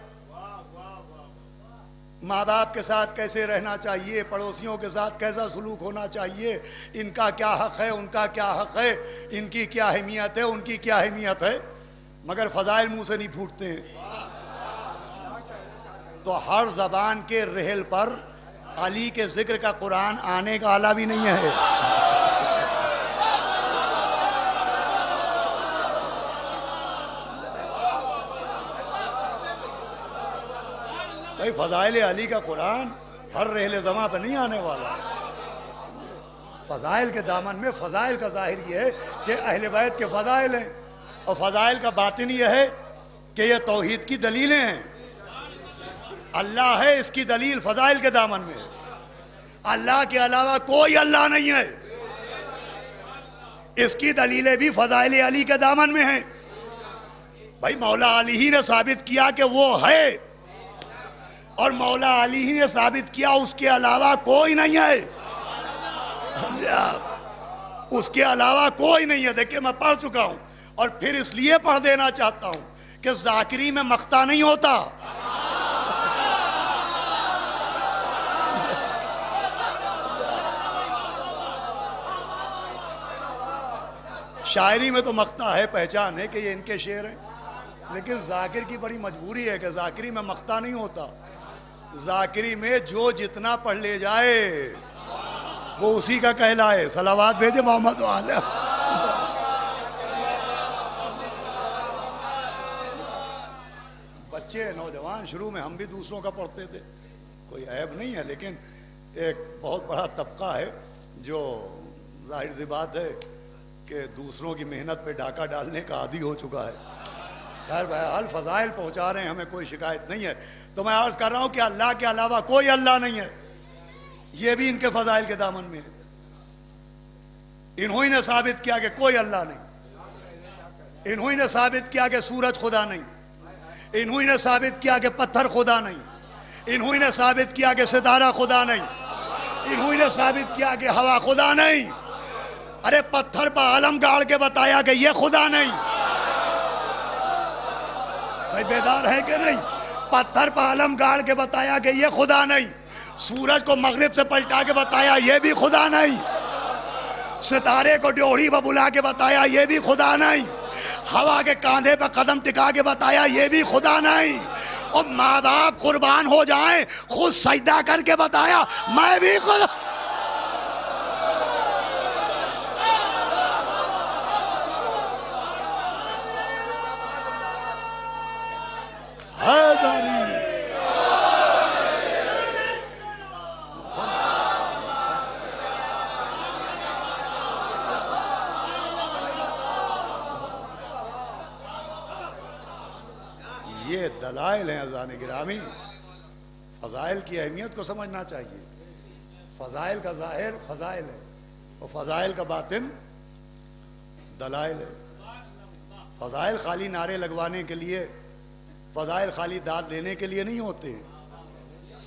ماں باپ کے ساتھ کیسے رہنا چاہیے، پڑوسیوں کے ساتھ کیسا سلوک ہونا چاہیے، ان کا کیا حق ہے، ان کا کیا حق ہے، ان کی کیا اہمیت ہے، ان کی کیا اہمیت ہے، مگر فضائل منہ سے نہیں پھوٹتے ہیں۔ تو ہر زبان کے رحل پر علی کے ذکر کا قرآن آنے کا آلہ بھی نہیں ہے۔ بھائی فضائل علی کا قرآن ہر رحل زماں پہ نہیں آنے والا۔ فضائل کے دامن میں فضائل کا ظاہر یہ ہے کہ اہل بیت کے فضائل ہیں، اور فضائل کا باطن یہ ہے کہ یہ توحید کی دلیلیں ہیں۔ اللہ ہے، اس کی دلیل فضائل کے دامن میں ہے۔ اللہ کے علاوہ کوئی اللہ نہیں ہے، اس کی دلیلیں بھی فضائل علی کے دامن میں ہیں۔ بھائی مولا علی ہی نے ثابت کیا کہ وہ ہے، اور مولا علی ہی نے ثابت کیا اس کے علاوہ کوئی نہیں ہے۔ اس کے علاوہ کوئی نہیں ہے۔ دیکھیں میں پڑھ چکا ہوں اور پھر اس لیے پڑھ دینا چاہتا ہوں کہ ذاکری میں مقطع نہیں ہوتا۔ شاعری میں تو مقطع ہے، پہچان ہے کہ یہ ان کے شعر ہیں، لیکن ذاکر کی بڑی مجبوری ہے کہ ذاکری میں مقطع نہیں ہوتا۔ ذاکری میں جو جتنا پڑھ لے جائے وہ اسی کا کہلائے۔ صلوات بھیجے محمد والا۔ بچے نوجوان شروع میں ہم بھی دوسروں کا پڑھتے تھے، کوئی عیب نہیں ہے، لیکن ایک بہت بڑا طبقہ ہے جو ظاہر سی بات ہے کہ دوسروں کی محنت پہ ڈاکہ ڈالنے کا عادی ہو چکا ہے۔ خیر بہرحال فضائل پہنچا رہے ہیں، ہمیں کوئی شکایت نہیں ہے۔ تو میں عرض کر رہا ہوں کہ اللہ کے علاوہ کوئی اللہ نہیں ہے، یہ بھی ان کے فضائل کے دامن میں ہے۔ انہوں نے ثابت کیا کہ کوئی اللہ نہیں، انہوں نے ثابت کیا کہ سورج خدا نہیں، انہوں نے ثابت کیا کہ پتھر خدا نہیں، انہوں نے ثابت کیا کہ ستارہ خدا نہیں، انہوں نے ثابت کیا کہ ہوا خدا نہیں۔ ارے پتھر پہ علم گاڑ کے بتایا کہ یہ خدا نہیں۔ بھائی بیدار ہے کہ نہیں؟ پتھر پہ علم گاڑ کے بتایا کہ یہ خدا نہیں۔ سورج کو مغرب سے پلٹا کے بتایا یہ بھی خدا نہیں۔ ستارے کو ڈیوڑی پہ بلا کے بتایا یہ بھی خدا نہیں۔ ہوا کے کاندھے پہ قدم ٹکا کے بتایا یہ بھی خدا نہیں۔ اور ماں باپ قربان ہو جائیں، خود سجدہ کر کے بتایا میں بھی خدا۔ یہ دلائل ہیں عزیزان گرامی۔ فضائل کی اہمیت کو سمجھنا چاہیے۔ فضائل کا ظاہر فضائل ہے، اور فضائل کا باطن دلائل ہے۔ فضائل خالی نعرے لگوانے کے لیے، فضائل خالی داد دینے کے لیے نہیں ہوتے ہیں،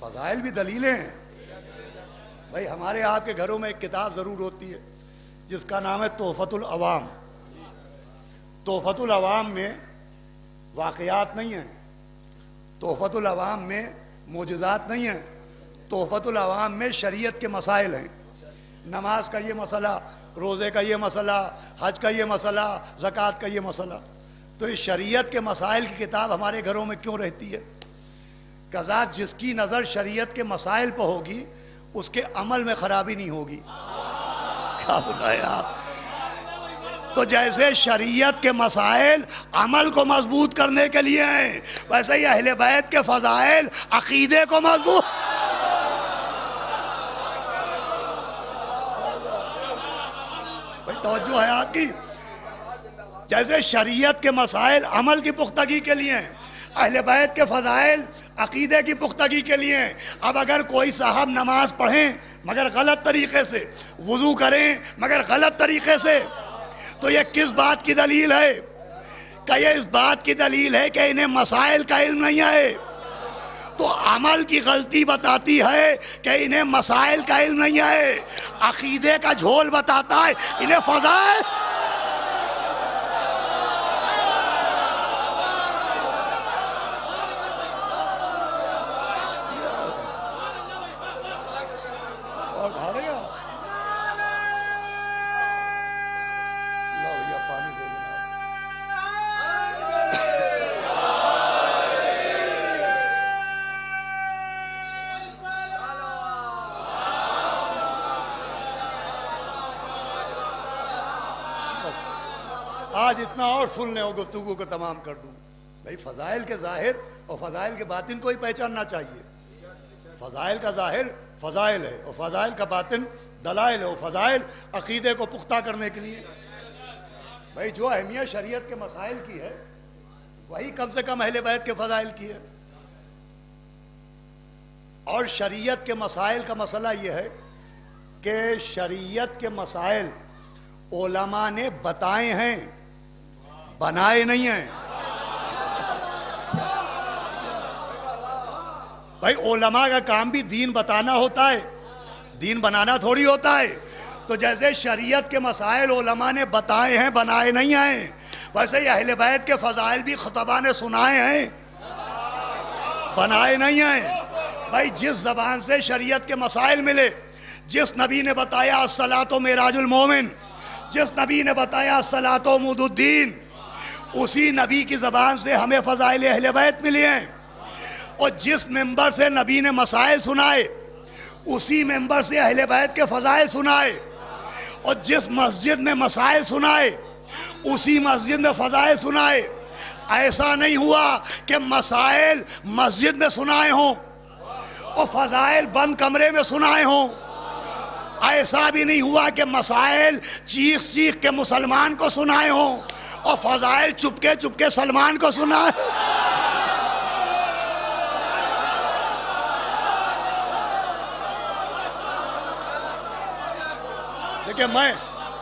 فضائل بھی دلیلیں ہیں۔ بھائی ہمارے آپ کے گھروں میں ایک کتاب ضرور ہوتی ہے جس کا نام ہے تحفۃ العوام۔ تحفۃ العوام میں واقعات نہیں ہیں، تحفۃ العوام میں معجزات نہیں ہیں، تحفۃ العوام میں شریعت کے مسائل ہیں۔ نماز کا یہ مسئلہ، روزے کا یہ مسئلہ، حج کا یہ مسئلہ، زکوٰۃ کا یہ مسئلہ۔ تو اس شریعت کے مسائل کی کتاب ہمارے گھروں میں کیوں رہتی ہے؟ کذاب جس کی نظر شریعت کے مسائل پہ ہوگی اس کے عمل میں خرابی نہیں ہوگی۔ کیا بتایا؟ تو جیسے شریعت کے مسائل عمل کو مضبوط کرنے کے لیے ہیں، ویسے ہی اہل بیت کے فضائل عقیدے کو مضبوط۔ بھائی توجہ ہے آپ کی؟ جیسے شریعت کے مسائل عمل کی پختگی کے لیے ہیں، اہل بیت کے فضائل عقیدے کی پختگی کے لیے ہیں۔ اب اگر کوئی صاحب نماز پڑھیں مگر غلط طریقے سے، وضو کریں مگر غلط طریقے سے، تو یہ کس بات کی دلیل ہے؟ کہ یہ اس بات کی دلیل ہے کہ انہیں مسائل کا علم نہیں ہے۔ تو عمل کی غلطی بتاتی ہے کہ انہیں مسائل کا علم نہیں ہے، عقیدے کا جھول بتاتا ہے انہیں فضائل۔ آج اتنا اور سن لیں اور گفتگو کو تمام کر دوں. بھائی فضائل کے ظاہر اور فضائل کے باطن کو ہی پہچاننا چاہیے. فضائل کا ظاہر فضائل ہے اور فضائل کا باطن دلائل ہے. اور فضائل عقیدے کو پختہ کرنے کے لیے. بھائی جو اہمیت شریعت کے مسائل کی ہے وہی کم سے کم اہل بیت کے فضائل کی ہے. اور شریعت کے مسائل کا مسئلہ یہ ہے کہ شریعت کے مسائل علماء نے بتائے ہیں, بنائے نہیں ہیں. بھائی علماء کا کام بھی دین بتانا ہوتا ہے, دین بنانا تھوڑی ہوتا ہے. تو جیسے شریعت کے مسائل علماء نے بتائے ہیں, بنائے نہیں ہیں, ویسے ہی اہل بیت کے فضائل بھی خطبہ نے سنائے ہیں, بنائے نہیں ہیں. بھائی جس زبان سے شریعت کے مسائل ملے, جس نبی نے بتایا الصلاۃ معراج المومن, جس نبی نے بتایا الصلاۃ عمود الدین, اسی نبی کی زبان سے ہمیں فضائل اہل بیت ملے ہیں. اور جس ممبر سے نبی نے مسائل سنائے اسی ممبر سے اہل بیت کے فضائل سنائے. اور جس مسجد میں مسائل سنائے اسی مسجد میں فضائل سنائے. ایسا نہیں ہوا کہ مسائل مسجد میں سنائے ہوں اور فضائل بند کمرے میں سنائے ہوں. ایسا بھی نہیں ہوا کہ مسائل چیخ چیخ کے مسلمان کو سنائے ہوں اور فضائل چپکے چپکے سلمان کو سنائے. دیکھیں میں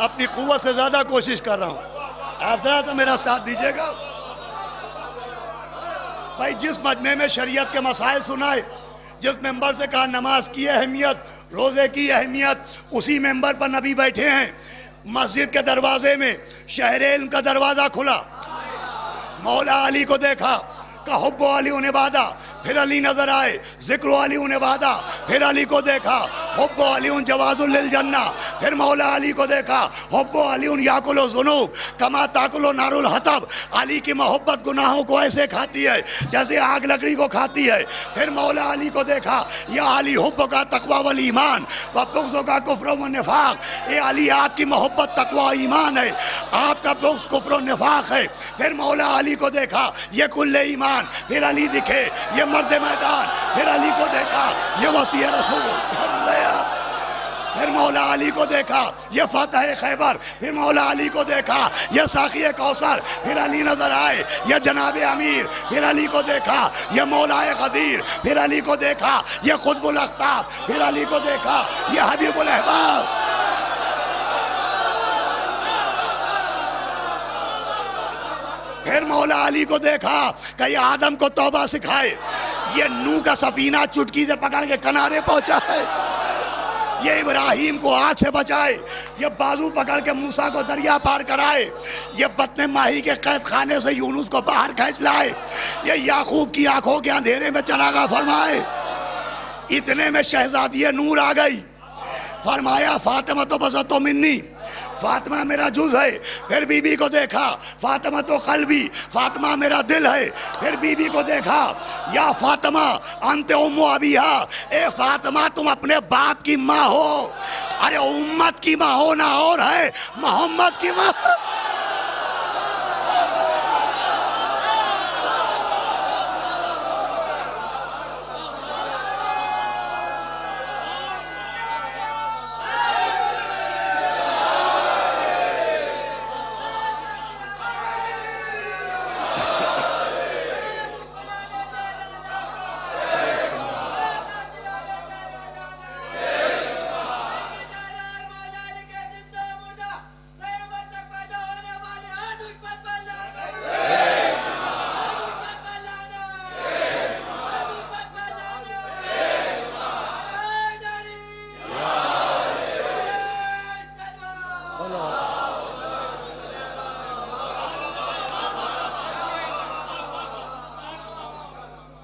اپنی قوت سے زیادہ کوشش کر رہا ہوں, آپ ذرا تو میرا ساتھ دیجیے گا. بھائی جس مجمع میں شریعت کے مسائل سنائے, جس ممبر سے کہا نماز کی اہمیت, روزے کی اہمیت, اسی ممبر پر نبی بیٹھے ہیں. مسجد کے دروازے میں شہر علم کا دروازہ کھلا, مولا علی کو دیکھا, کہ حب علی عبادہ, پھر علی نظر آئے, ذکر علی عبادہ, پھر علی کو دیکھا, حب علی جواز للجنہ, پھر مولا علی کو دیکھا, حب علی یاکل الذنوب کما تاکل نار الحطب, علی کی محبت گناہوں کو ایسے کھاتی ہے جیسے آگ لکڑی کو کھاتی ہے. پھر مولا علی کو دیکھا, یا علی حب کا تقوی والایمان و بغض کا کفر و نفاق, اے علی آپ کی محبت تقوی و ایمان ہے, آپ کا بغض کفر و نفاق ہے. پھر مولا علی کو دیکھا, یہ کل ایمان, پھر علی دکھے, یہ مرد میدان, پھر علی کو دیکھا, یہ وصی رسول, پھر مولا علی کو دیکھا, یہ فتح خیبر, پھر مولا علی کو دیکھا, یہ ساقی کوثر, پھر علی نظر آئے, یہ جناب امیر, پھر علی کو دیکھا, یہ مولا قدیر, پھر علی کو دیکھا, یہ قطب الاقطاب, پھر علی کو دیکھا, یہ حبیب الاحباب. پھر مولا علی کو دیکھا کہ یہ آدم کو توبہ سکھائے, یہ نوح کا سفینہ چٹکی سے پکڑ کے کنارے پہنچا ہے, یہ ابراہیم کو آگ سے بچائے, یہ بازو پکڑ کے موسیٰ کو دریا پار کرائے, یہ بطن ماہی کے قید خانے سے یونس کو باہر کھینچ لائے, یہ یعقوب کی آنکھوں کے اندھیرے میں چراغاں فرمائے. اتنے میں شہزادی نور آ گئی, فرمایا فاطمہ تو بسط منی, فاطمہ میرا جز ہے. پھر بی بی کو دیکھا, فاطمہ تو قلبی, فاطمہ میرا دل ہے. پھر بی بی کو دیکھا, یا فاطمہ انت ام ابیہا, اے فاطمہ تم اپنے باپ کی ماں ہو. ارے امت کی ماں ہونا اور ہے, محمد کی ماں.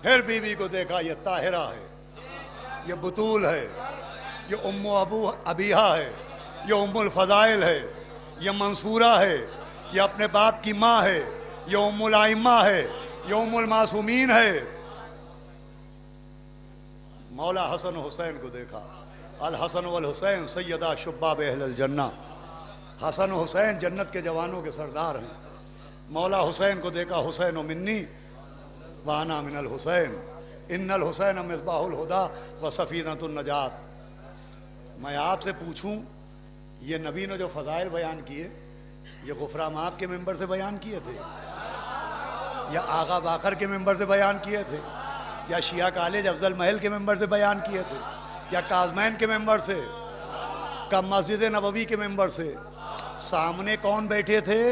پھر بی بی کو دیکھا, یہ طاہرہ ہے, یہ بطول ہے, یہ ام ابیہا ہے, یہ ام الفضائل ہے, یہ منصورہ ہے, یہ اپنے باپ کی ماں ہے, یہ ام الائمہ ہے, یہ ام المعصومین ہے. مولا حسن حسین کو دیکھا, الحسن والحسین سیدہ شباب اہل الجنہ, حسن حسین جنت کے جوانوں کے سردار ہیں. مولا حسین کو دیکھا، حسین و منی وانا من الحسین ان الحسین مصباح الہدا و سفینۃ النجات۔ میں آپ سے پوچھوں، یہ نبی نے جو فضائل بیان کیے یہ غفرہ مآب کے ممبر سے بیان کیے تھے یا آغا باقر کے ممبر سے بیان کیے تھے یا شیعہ کالج افضل محل کے ممبر سے بیان کیے تھے یا کاظمین کے ممبر سے کا مسجد نبوی کے ممبر سے؟ سامنے کون بیٹھے تھے؟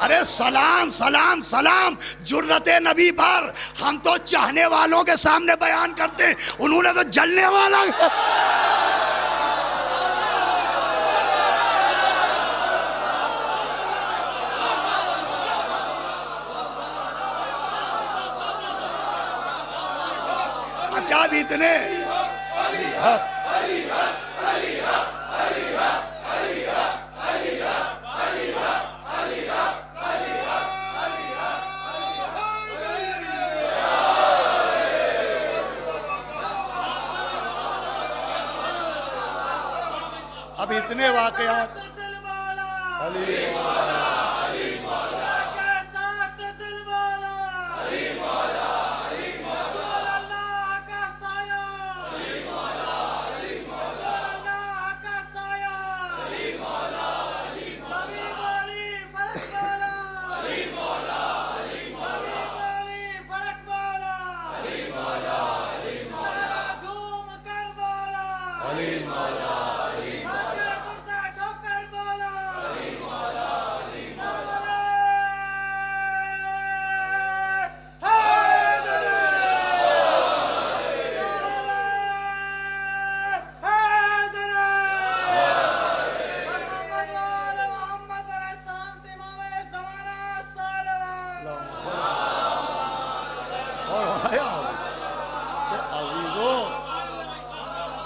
ارے سلام سلام سلام جرت نبی پر، ہم تو چاہنے والوں کے سامنے بیان کرتے ہیں، انہوں نے تو جلنے والا۔ اچھا بھی اتنے اب اتنے واقعات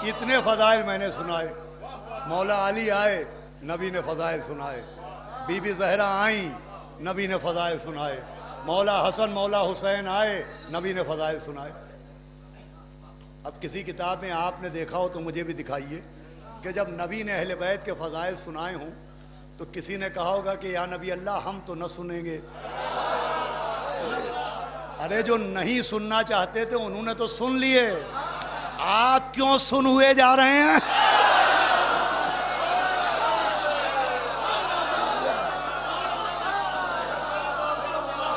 اتنے فضائل میں نے سنائے۔ مولا علی آئے، نبی نے فضائل سنائے۔ بی بی زہرا آئیں، نبی نے فضائل سنائے۔ مولا حسن مولا حسین آئے، نبی نے فضائل سنائے۔ اب کسی کتاب میں آپ نے دیکھا ہو تو مجھے بھی دکھائیے کہ جب نبی نے اہل بیت کے فضائل سنائے ہوں تو کسی نے کہا ہوگا کہ یا نبی اللہ ہم تو نہ سنیں گے۔ ارے جو نہیں سننا چاہتے تھے انہوں نے تو سن لیے، آپ کیوں سن ہوئے جا رہے ہیں؟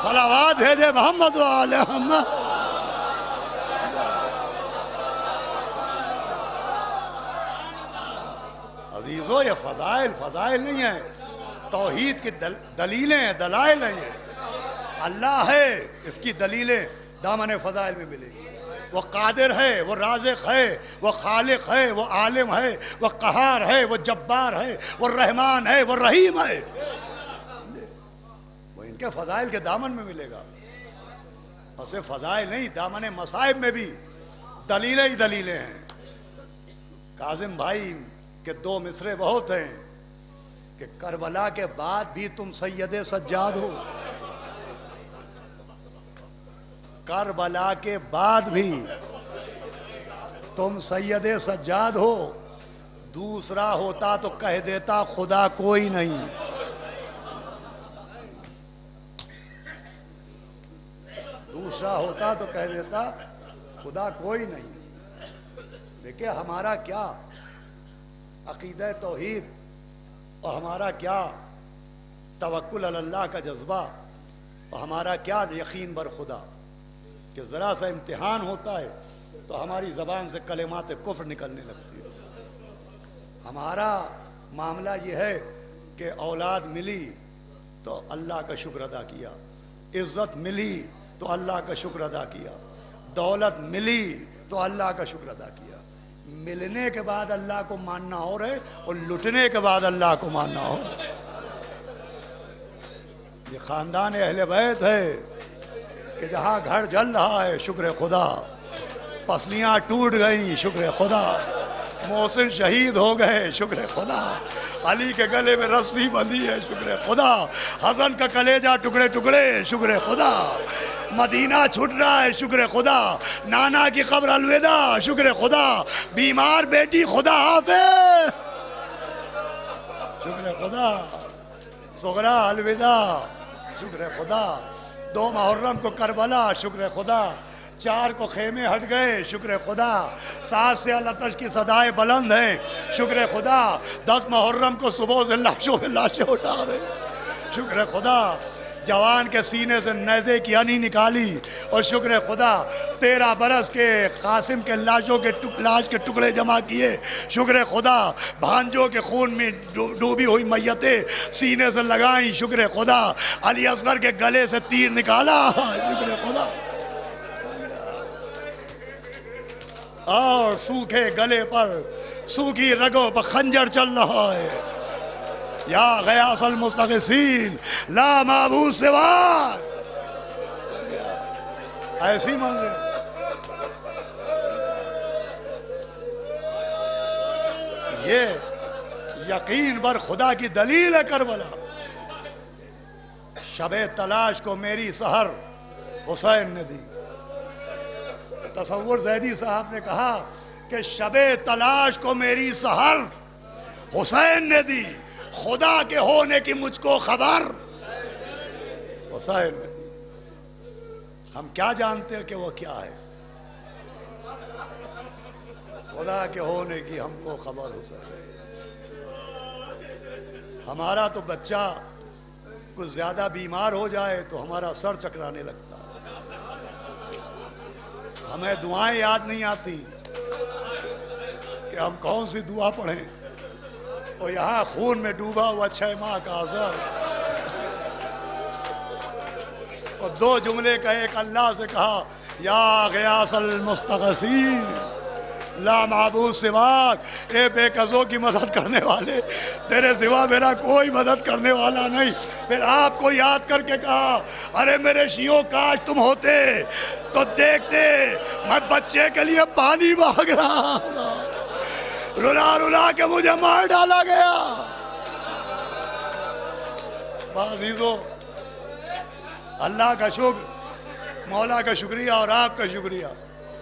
صلوات بھیجے محمد و آل محمد۔ عزیزو یہ فضائل نہیں ہیں، توحید کی دلیلیں ہیں، دلائل ہیں۔ اللہ ہے، اس کی دلیلیں دامن فضائل میں ملے گی۔ وہ قادر ہے، وہ رازق ہے، وہ خالق ہے، وہ عالم ہے، وہ قہار ہے، وہ جبار ہے، وہ رحمان ہے، وہ رحیم ہے۔ وہ ان کے فضائل کے دامن میں ملے گا۔ بس فضائل نہیں، دامن مصائب میں بھی دلیلیں ہی دلیلیں ہیں۔ کاظم بھائی کے دو مصرے بہت ہیں کہ کربلا کے بعد بھی تم سید سجاد ہو، کربلا کے بعد بھی تم سید سجاد ہو۔ دوسرا ہوتا تو کہہ دیتا خدا کوئی نہیں۔ دوسرا ہوتا تو کہہ دیتا خدا کوئی نہیں۔ دیکھیں ہمارا کیا عقیدہ توحید اور ہمارا کیا توکل علی اللہ کا جذبہ اور ہمارا کیا یقین بر خدا کہ ذرا سا امتحان ہوتا ہے تو ہماری زبان سے کلمات کفر نکلنے لگتی ہے۔ ہمارا معاملہ یہ ہے کہ اولاد ملی تو اللہ کا شکر ادا کیا، عزت ملی تو اللہ کا شکر ادا کیا، دولت ملی تو اللہ کا شکر ادا کیا۔ ملنے کے بعد اللہ کو ماننا اور ہے اور لٹنے کے بعد اللہ کو ماننا اور ہے۔ یہ خاندان اہل بیت ہے کہ جہاں گھر جل رہا ہے شکر خدا، پسلیاں ٹوٹ گئیں شکر خدا، محسن شہید ہو گئے شکر خدا، علی کے گلے میں رسی بندھی ہے شکر خدا، حسن کا کلیجہ ٹکڑے ٹکڑے شکر خدا، مدینہ چھٹ رہا ہے شکر خدا، نانا کی قبر الوداع شکر خدا، بیمار بیٹی خدا حافظ شکر خدا، صغرا الوداع شکر خدا، 2 محرم کو کربلا شکر خدا، 4 کو خیمے ہٹ گئے شکر خدا، 7 سے الاتش کی صدائیں بلند ہیں شکر خدا، 10 محرم کو صبح سے لاشیں اٹھا رہے شکر خدا، جوان کے سینے سے نیزے کی ہنی نکالی اور شکر خدا، 13 برس کے قاسم کے لاش کے ٹکڑے جمع کیے شکر خدا، بھانجوں کے خون میں ڈوبی ہوئی میتیں سینے سے لگائیں شکر خدا، علی اصغر کے گلے سے تیر نکالا شکر خدا، اور سوکھے گلے پر سوکھی رگوں پر خنجر چل رہا ہے، یا غیاث المستغیثین لا معبود سواک، ایسی منظر یہ یقین بر خدا کی دلیل ہے کربلا۔ شب تلاش کو میری سحر حسین نے دی، تصور زیدی صاحب نے کہا کہ شب تلاش کو میری سحر حسین نے دی، خدا کے ہونے کی مجھ کو خبر حسین نے دی، ہم کیا جانتے ہیں کہ وہ کیا ہے، خدا کے ہونے کی ہم کو خبر حسین، ہمارا تو بچہ کچھ زیادہ بیمار ہو جائے تو ہمارا سر چکرانے لگتا، ہمیں دعائیں یاد نہیں آتی کہ ہم کون سی دعا پڑھیں، اور یہاں خون میں ڈوبا ہوا 6 ماہ کا اثر، اور 2 جملے کا ایک اللہ سے کہا یا غیاث المستغیثین لا معبود سواک، اے بے قصوں کی مدد کرنے والے، تیرے سوا میرا کوئی مدد کرنے والا نہیں۔ پھر آپ کو یاد کر کے کہا ارے میرے شیعوں کاش تم ہوتے تو دیکھتے میں بچے کے لیے پانی مانگ رہا تھا، رلا رلا کے مجھے مار ڈالا گیا۔ عزیزو اللہ کا شکر، مولا کا شکریہ اور آپ کا شکریہ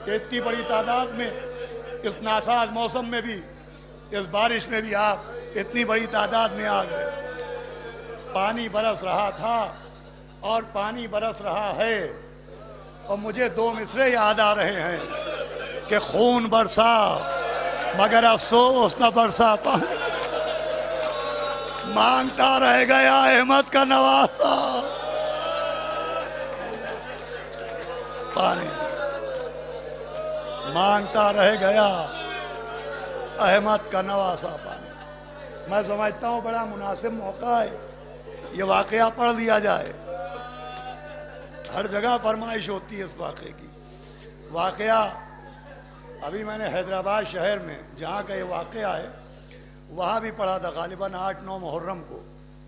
کہ اتنی بڑی تعداد میں اس ناساز موسم میں بھی، اس بارش میں بھی آپ اتنی بڑی تعداد میں آ گئے۔ پانی برس رہا تھا اور پانی برس رہا ہے، اور مجھے 2 مصرے یاد آ رہے ہیں کہ خون برسا مگر افسوس نہ برسا پانی، مانگتا رہ گیا احمد کا نواسا پانی، مانگتا رہ گیا احمد کا نواسا پانی۔ میں سمجھتا ہوں بڑا مناسب موقع ہے یہ واقعہ پڑھ لیا جائے، ہر جگہ فرمائش ہوتی ہے اس واقعے کی۔ واقعہ ابھی میں نے حیدرآباد شہر میں جہاں کا یہ واقعہ ہے وہاں بھی پڑھا تھا، غالباً 8-9 محرم کو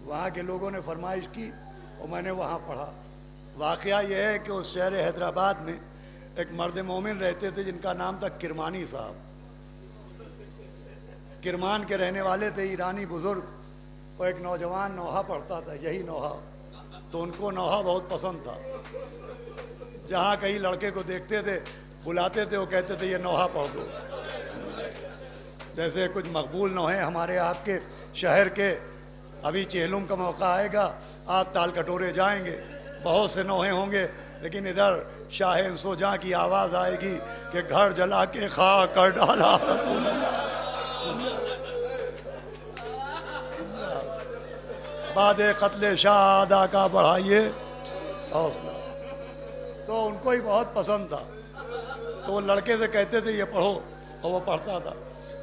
وہاں کے لوگوں نے فرمائش کی اور میں نے وہاں پڑھا۔ واقعہ یہ ہے کہ اس شہر حیدرآباد میں ایک مرد مومن رہتے تھے جن کا نام تھا کرمانی صاحب، کرمان کے رہنے والے تھے، ایرانی بزرگ، اور ایک نوجوان نوحہ پڑھتا تھا، یہی نوحہ، تو ان کو نوحہ بہت پسند تھا، جہاں کہیں لڑکے کو دیکھتے تھے بلاتے تھے، وہ کہتے تھے یہ نوحہ پڑھ دو۔ جیسے کچھ مقبول نوحے ہمارے آپ کے شہر کے، ابھی چہلم کا موقع آئے گا آپ تال کٹورے جائیں گے، بہت سے نوحے ہوں گے، لیکن ادھر شاہ انسو جہاں کی آواز آئے گی کہ گھر جلا کے خاک کر ڈالا رسول اللہ، بعد قتل شاہ ادا کا بڑھائیے حوصلہ، تو ان کو ہی بہت پسند تھا، تو وہ لڑکے سے کہتے تھے یہ پڑھو، اور وہ پڑھتا تھا۔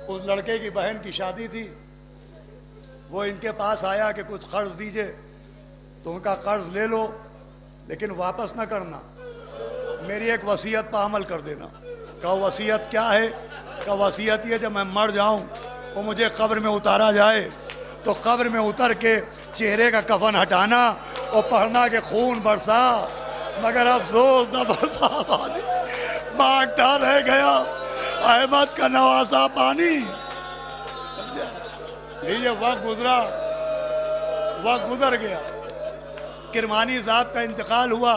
اس لڑکے کی بہن کی شادی تھی، وہ ان کے پاس آیا کہ کچھ قرض دیجئے، تو ان کا قرض لے لو لیکن واپس نہ کرنا، میری ایک وصیت پر عمل کر دینا۔ کہا وصیت کیا ہے؟ کہا وصیت یہ جب میں مر جاؤں اور مجھے قبر میں اتارا جائے تو قبر میں اتر کے چہرے کا کفن ہٹانا اور پڑھنا کہ خون برسا مگر افسوس نہ برسا پانی، مانگتا رہ گیا احمد کا نواسا پانی۔ یہ وقت گزرا، وقت گزر گیا، کرمانی صاحب کا انتقال ہوا،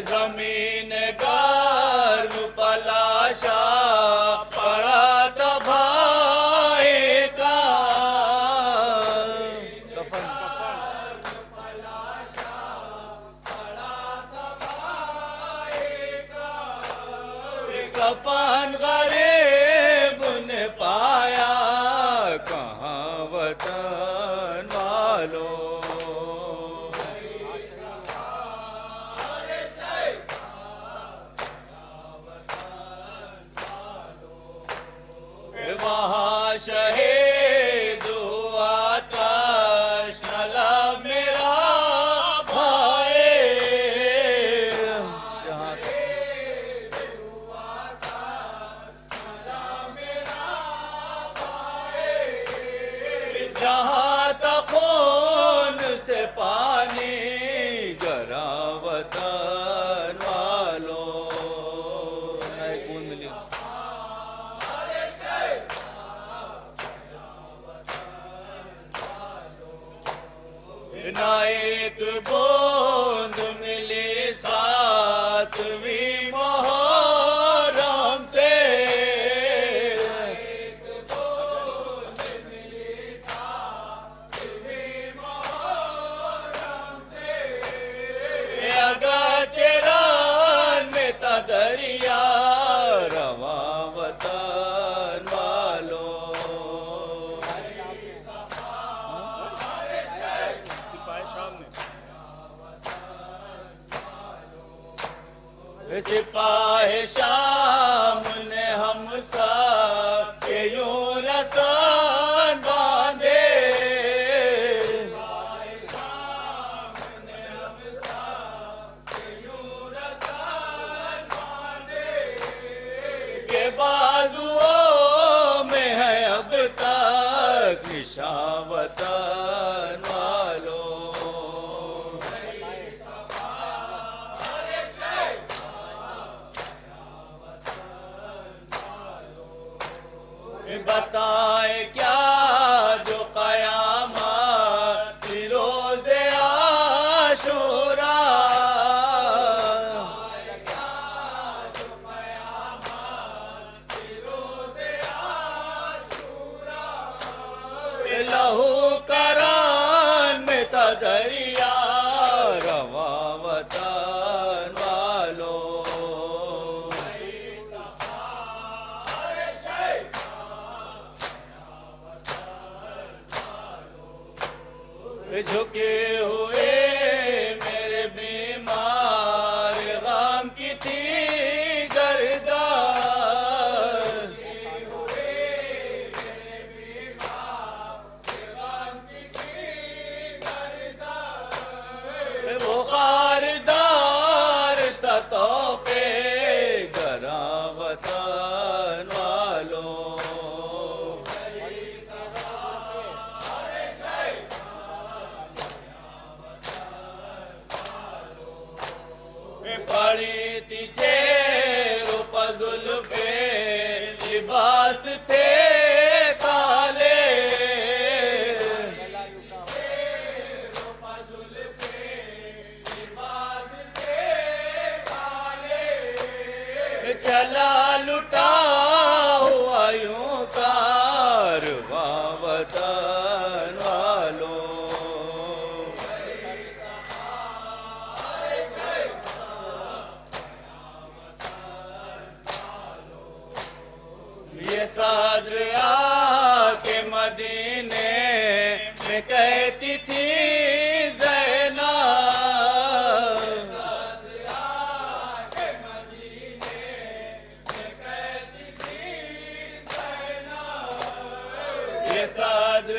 زمین گرم پلاشا پڑا تھا بھائی کا کفن غریب نے پایا کہاں وطن والوں وہاں شہید ہوا تشنہ لب میرا بھائی جہاں تک خون سے پانی گرا وطن والوں نئے خون ملی نہ ایک بوند ملی ساتویں محرم سے اگرچہ ران میں تھا دریا رواں وطن والوں سپاہ شام نے ہم سب کے یوں رسان باندھے کے بازوؤں میں ہے اب تک نشان وطن والوں بتائے کیا جو قیامت روز عاشورا لہو کران میں تھا دریا رواں وطن والوں جھکے ہوئے میرے بیمار غم کی تھی گردان وہ خاردار تھا تو پہ گراں وطن والوں پڑی تھی چہروں پر زلفے لباس تھے کالے چلا لٹا ہوا یوں کارواں وطن والوں یہ صدر آ کے مدینے میں کہتی تھی یہ صدر